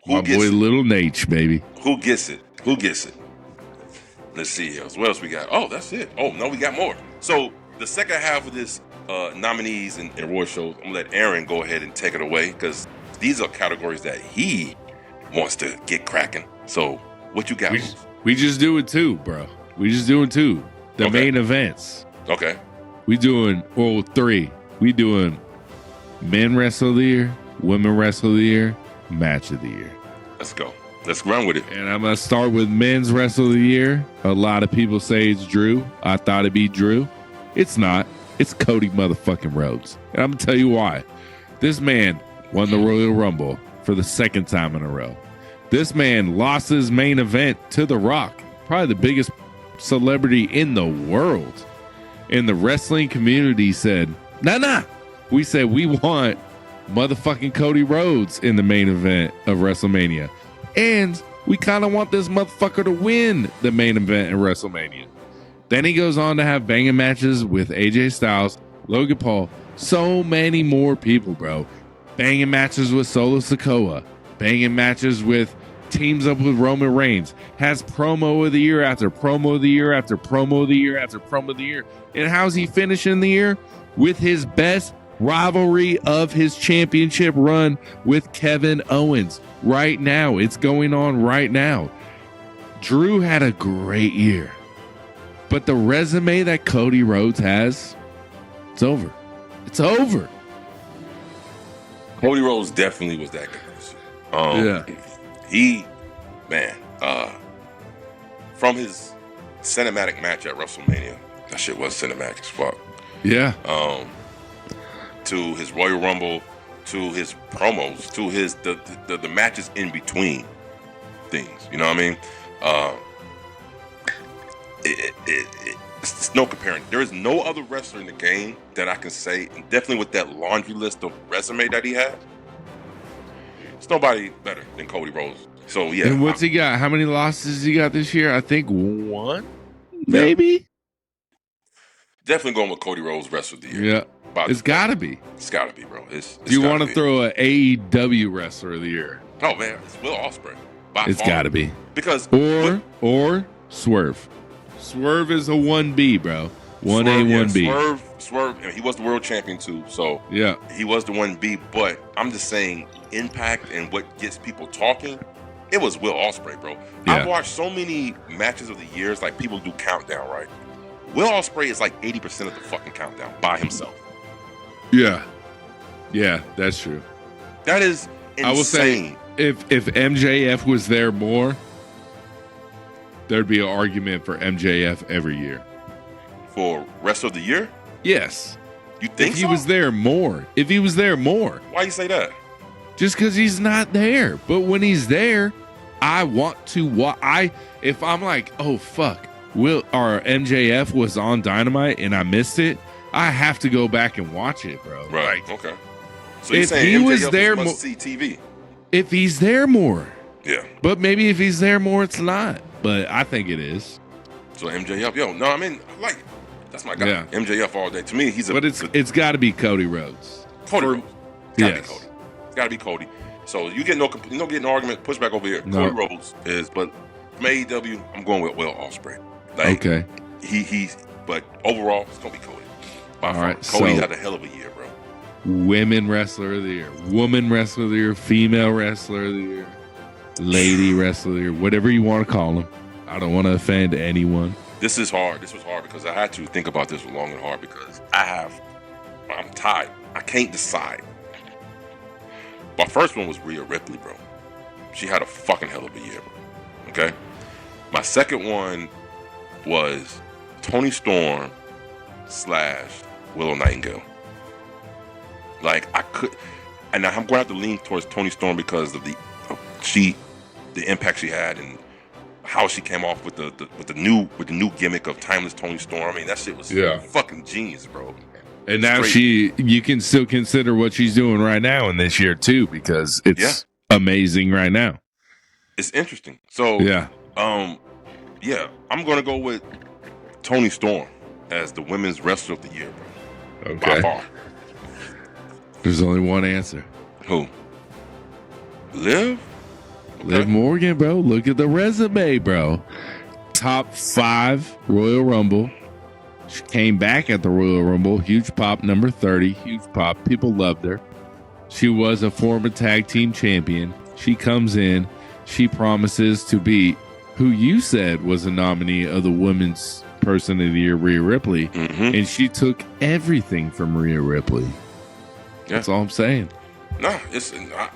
My boy Little Nate, baby. Who gets it? Let's see here. What else we got? Oh, that's it. Oh, no, we got more. So the second half of this nominees and award shows, I'm going to let Aaron go ahead and take it away because these are categories that he wants to get cracking. So what you got? We just do it too, bro. We just doing 2. The main events. Okay. We doing 3. We doing men wrestle of the year, women wrestle of the year, match of the year. Let's go. Let's run with it. And I'm going to start with men's wrestle of the year. A lot of people say it's Drew. I thought it'd be Drew. It's not. It's Cody motherfucking Rhodes. And I'm going to tell you why. This man won the Royal Rumble for the 2nd time in a row. This man lost his main event to The Rock, probably the biggest celebrity in the world. And the wrestling community said, nah. We said we want motherfucking Cody Rhodes in the main event of WrestleMania. And we kind of want this motherfucker to win the main event in WrestleMania. Then he goes on to have banging matches with AJ Styles, Logan Paul, so many more people, bro. Banging matches with Solo Sikoa, banging matches with teams up with Roman Reigns, has promo of the year after promo of the year after promo of the year after promo of the year. And how's he finishing the year? With his best rivalry of his championship run with Kevin Owens. Right now, it's going on right now. Drew had a great year, but the resume that Cody Rhodes has, it's over. Cody Rhodes definitely was that guy. From his cinematic match at WrestleMania, that shit was cinematic as fuck. Yeah. To his Royal Rumble, to his promos, to his the matches in between things. You know what I mean? It's no comparing. There is no other wrestler in the game that I can say, and definitely with that laundry list of resume that he has, it's nobody better than Cody Rhodes. So yeah. And what's he got? How many losses he got this year? I think 1, maybe. Definitely going with Cody Rhodes Wrestler of the Year. Yeah. It's got to be. It's got to be, bro. Do you want to throw an AEW Wrestler of the Year? Oh man, it's Will Ospreay. It's got to be. Because or Swerve. Swerve is a 1B, bro. 1A, 1B. Swerve. He was the world champion too, so yeah, he was the 1B. But I'm just saying, impact and what gets people talking. It was Will Ospreay, bro. Yeah. I've watched so many matches of the years, like people do countdown, right? Will Ospreay is like 80% of the fucking countdown by himself. Yeah, that's true. That is insane. I will say, if MJF was there more, there'd be an argument for MJF every year. For rest of the year? Yes. You think if he so? was there more. If he was there more. Why you say that? Just because he's not there. But when he's there, I want to watch. If I'm like, oh, fuck, our MJF was on Dynamite and I missed it, I have to go back and watch it, bro. Right. Like, Okay. So you're if saying he MJF was there must see TV? If he's there more. Yeah. But maybe if he's there more, it's not. But I think it is. So MJF, no, I mean, like, that's my guy. Yeah. MJF all day. To me, he's a. But it's got to be Cody Rhodes. Cody Rhodes. It's gotta Yes. be Cody. It's gotta be Cody. So you get no argument, push back over here. No. Cody Rhodes is, but from AEW, I'm going with Will Ospreay. Like, Okay. But overall, it's gonna be Cody. By All far. right, Cody so- had a hell of a year, bro. Women Wrestler of the Year, Woman Wrestler of the Year, Female Wrestler of the Year, Lady Wrestler of the Year, whatever you want to call them. I don't want to offend anyone. This is hard. This was hard because I had to think about this long and hard because I'm tied. I can't decide. My first one was Rhea Ripley, bro. She had a fucking hell of a year, bro. Okay? My second one was Toni Storm / Willow Nightingale. Like, I could, and I'm going to have to lean towards Toni Storm because of the impact she had and how she came off with the new gimmick of timeless Toni Storm. I mean, that shit was fucking genius, bro. And now Straight. you can still consider what she's doing right now in this year too, because it's amazing right now. It's interesting. So Yeah. I'm gonna go with Toni Storm as the women's wrestler of the year, bro. By Okay. far. There's only one answer. Who? Liv? Liv Morgan, bro. Look at the resume, bro. Top 5 Royal Rumble. She came back at the Royal Rumble. Huge pop, number 30. Huge pop. People loved her. She was a former tag team champion. She comes in. She promises to be who you said was a nominee of the Women's Person of the Year, Rhea Ripley. Mm-hmm. And she took everything from Rhea Ripley. Yeah. That's all I'm saying. No, it's not.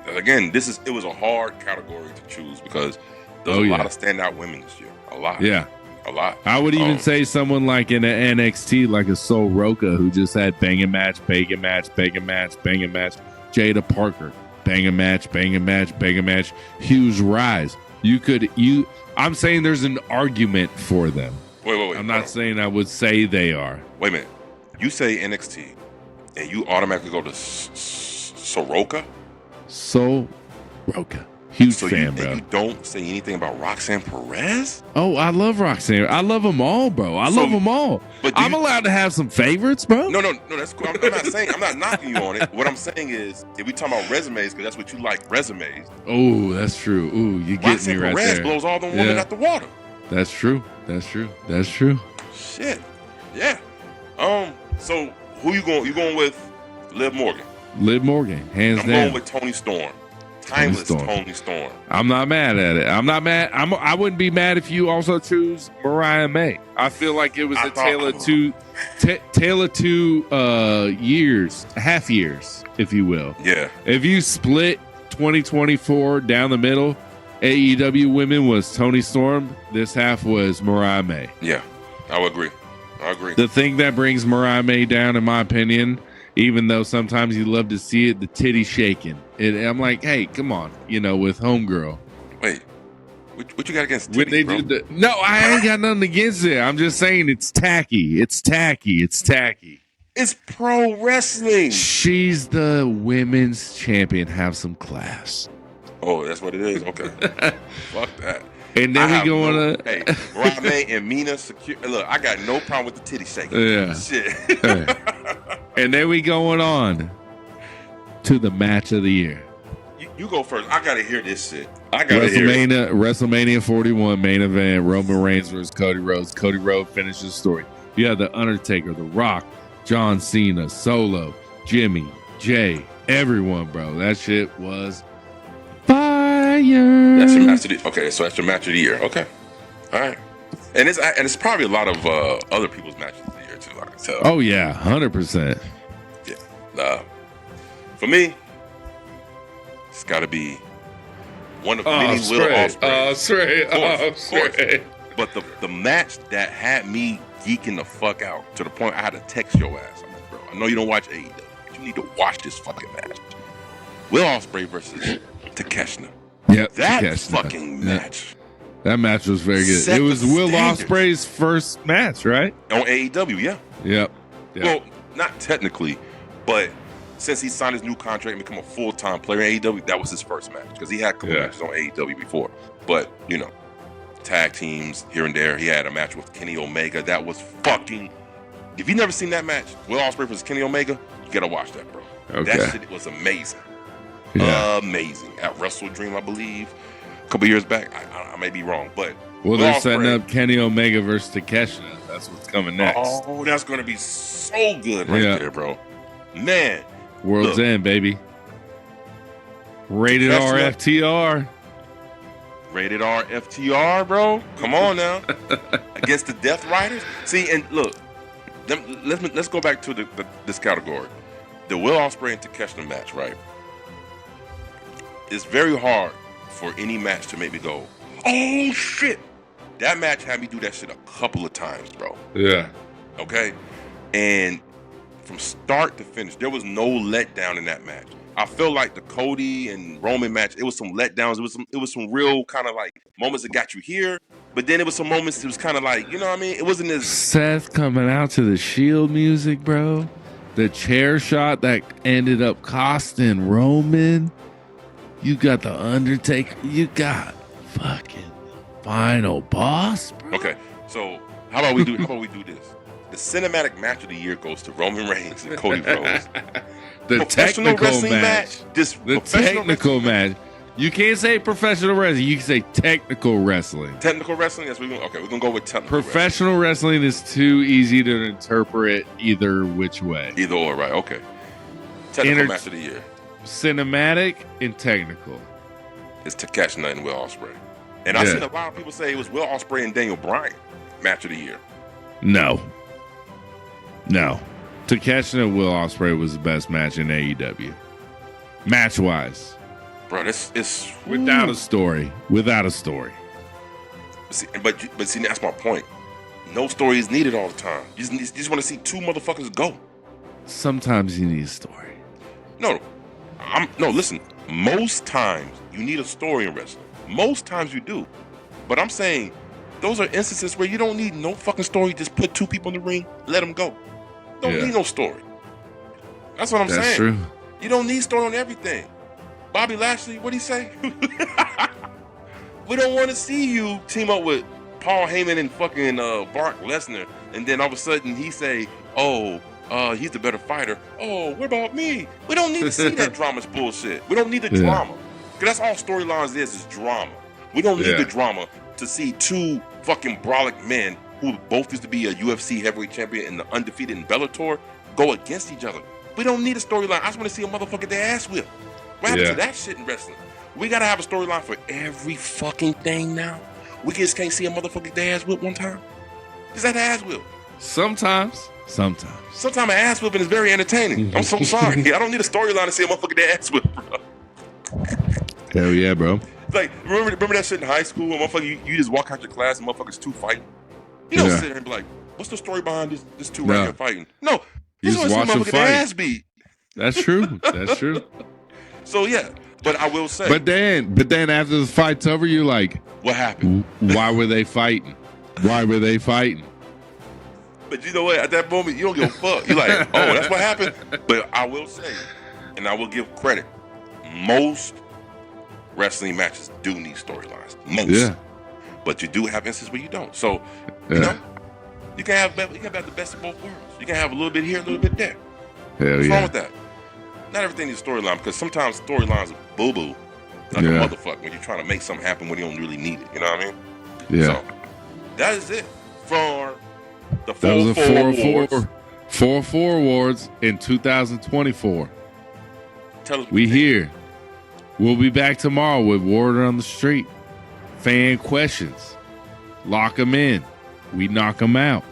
Again, it was a hard category to choose because there's a lot of standout women this year. A lot. Yeah. A lot. I would even say someone like in an NXT, like a Sol Roca, who just had banging match, banging match, banging match, banging match. Jada Parker, banging match, banging match, banging match. Huge rise. I'm saying there's an argument for them. Wait. I'm not saying I would say they are. Wait a minute. You say NXT, and you automatically go to Soroka? Sol Roca. Huge fan, bro. And you don't say anything about Roxanne Perez? Oh, I love Roxanne. I love them all, bro. I love them all. But I'm allowed to have some favorites, bro. No, that's cool. I'm not saying, I'm not knocking you on it. What I'm saying is, if we talking about resumes, because that's what you like, resumes. Oh, that's true. Ooh, you get Roxanne me right Perez there. blows all them women out the water. That's true. That's true. That's true. Shit. Yeah. So who you going? You going with Liv Morgan? Liv Morgan, hands I'm down. going with Toni Storm. Timeless Toni Storm. I'm not mad at it. I'm not mad. I wouldn't be mad if you also choose Mariah May. I feel like it was a tale of two years, half years, if you will. Yeah. If you split 2024 down the middle, AEW women was Toni Storm. This half was Mariah May. Yeah, I would agree. The thing that brings Mariah May down, in my opinion, even though sometimes you love to see it, the titty shaking. I'm like, hey, come on, with Homegirl. Wait, what you got against titties, When they bro? do no, I ain't got nothing against it. I'm just saying it's tacky. It's tacky. It's tacky. It's pro wrestling. She's the women's champion. Have some class. Oh, that's what it is. Okay. Fuck that. And then we go on a... Hey, Mariah May and Mina Secure. Look, I got no problem with the titty shaking. Yeah. Shit. And then we going on to the match of the year. You go first. I gotta hear this shit. I gotta hear it. WrestleMania 41 main event. Roman Reigns versus Cody Rhodes. Cody Rhodes finishes the story. You have The Undertaker, The Rock, John Cena, Solo, Jimmy, Jay, everyone, bro. That shit was fire. That's your match of the Okay, so that's your match of the year. Okay. All right. And it's probably a lot of other people's matches of the year too, I can tell. Oh yeah, 100%. Yeah. For me, it's gotta be one of many Will Ospreay. Of course. But the match that had me geeking the fuck out to the point I had to text your ass. I'm like, bro, I know you don't watch AEW, but you need to watch this fucking match. Will Ospreay versus Takeshita. Yep, That Takeshita. fucking match. That match was very good. Set It was the Will standards. Ospreay's first match, right? On AEW, yeah. Yep. Well, not technically, but since he signed his new contract and become a full-time player in AEW, that was his first match because he had a couple matches on AEW before. But, you know, tag teams here and there. He had a match with Kenny Omega. That was fucking... If you've never seen that match, Will Ospreay versus Kenny Omega, you gotta watch that, bro. Okay. That shit was amazing. Yeah. Amazing. At Wrestle Dream, I believe, a couple years back. I may be wrong, but... Well, Will they're Ospreay, setting up Kenny Omega versus Takeshita. That's what's coming next. Oh, that's gonna be so good right there, bro. Man. World's End, baby. Rated R FTR. Rated R FTR, bro. Come on now. Against the Death Riders. See, and look, let's go back to this category. The Will Ospreay and Takeshita match, right? It's very hard for any match to make me go, oh shit. That match had me do that shit a couple of times, bro. Yeah. Okay? And from start to finish, there was no letdown in that match. I feel like the Cody and Roman match, it was some letdowns. It was some real kind of like moments that got you here, but then it was some moments that was kind of like, you know what I mean? It wasn't as... Seth coming out to the Shield music, bro. The chair shot that ended up costing Roman. You got the Undertaker. You got fucking final boss, bro. Okay, so how about we do this? The cinematic match of the year goes to Roman Reigns and Cody Rhodes. The technical match. The technical match. You can't say professional wrestling. You can say technical wrestling. Technical wrestling? Yes, we're gonna go with technical Professional wrestling is too easy to interpret either which way. Either or, right? Okay. Technical match of the year. Cinematic and technical. It's Takeshita and Will Ospreay. And I've seen a lot of people say it was Will Ospreay and Daniel Bryan match of the year. No. Takeshita and Will Ospreay was the best match in AEW. Match-wise. Bro, this is... Without a story. See, but see, that's my point. No story is needed all the time. You just want to see two motherfuckers go. Sometimes you need a story. No, listen. Most times you need a story in wrestling. Most times you do. But I'm saying those are instances where you don't need no fucking story. Just put two people in the ring, let them go. Don't need no story. That's what I'm saying. That's true. You don't need story on everything. Bobby Lashley, what'd he say? We don't want to see you team up with Paul Heyman and fucking Brock Lesnar, and then all of a sudden he say, he's the better fighter. Oh, what about me? We don't need to see that drama's bullshit. We don't need the drama. Because that's all storylines is drama. We don't need the drama to see two fucking brolic men who both used to be a UFC heavyweight champion and the undefeated in Bellator go against each other. We don't need a storyline. I just want to see a motherfucker get their ass whipped. What happened to that shit in wrestling? We gotta have a storyline for every fucking thing now. We just can't see a motherfucker get their ass whipped one time. Is that ass whip? Sometimes an ass whipping is very entertaining. I'm so sorry. I don't need a storyline to see a motherfucker get their ass whipped, bro. Hell yeah, bro. Like, remember that shit in high school when motherfucker you just walk out your class and motherfuckers two fighting? You don't sit there and be like, what's the story behind this two right here fighting? No. You just watch them fight. Their ass beat. That's true. So yeah, but I will say. But then after the fight's over, you're like, what happened? Why were they fighting? But you know what? At that moment, you don't give a fuck. You're like, oh, that's what happened. But I will say, and I will give credit, most wrestling matches do need storylines. Most. Yeah. But you do have instances where you don't. So, you know, you can have the best of both worlds. You can have a little bit here, a little bit there. What's wrong with that? Not everything needs a storyline, because sometimes storylines are boo-boo like a motherfucker when you're trying to make something happen when you don't really need it. You know what I mean? Yeah. So, that is it for the 4-4 awards in 2024. Tell us we here. We'll be back tomorrow with Word on the Street. Fan questions. Lock them in. We knock them out.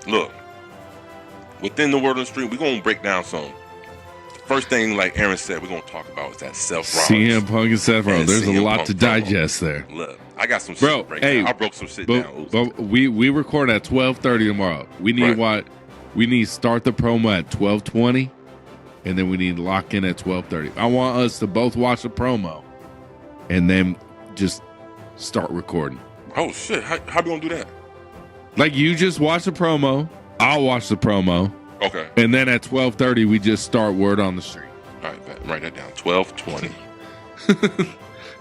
Look, within the Word on the Street, we're going to break down some. First thing, like Aaron said, we're going to talk about is that Seth Rollins. CM Punk and Seth Rollins. There's a lot to digest there. Look, I got some shit Bro, to break hey, down. I broke some shit down. but we record at 12:30 tomorrow. We need we need to start the promo at 12:20, and then we need to lock in at 12:30. I want us to both watch the promo, and then just start recording. Oh shit! How we gonna do that? Like, you just watch the promo, I'll watch the promo. Okay. And then at 12:30 we just start word on the street. All right, write that down. 12:20.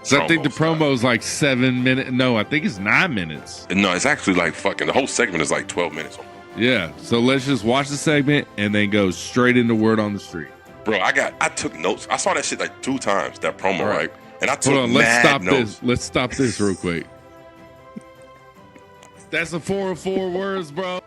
So I think the Promo promo is like 7 minutes. No, I think it's 9 minutes. No, it's actually like fucking. The whole segment is like 12 minutes. Yeah. So let's just watch the segment and then go straight into word on the street. Bro, I took notes. I saw that shit like 2 times. That promo, All right? And I took Hold on, let's mad stop notes. this. Let's stop this real quick. That's a 4 of 4 words, bro.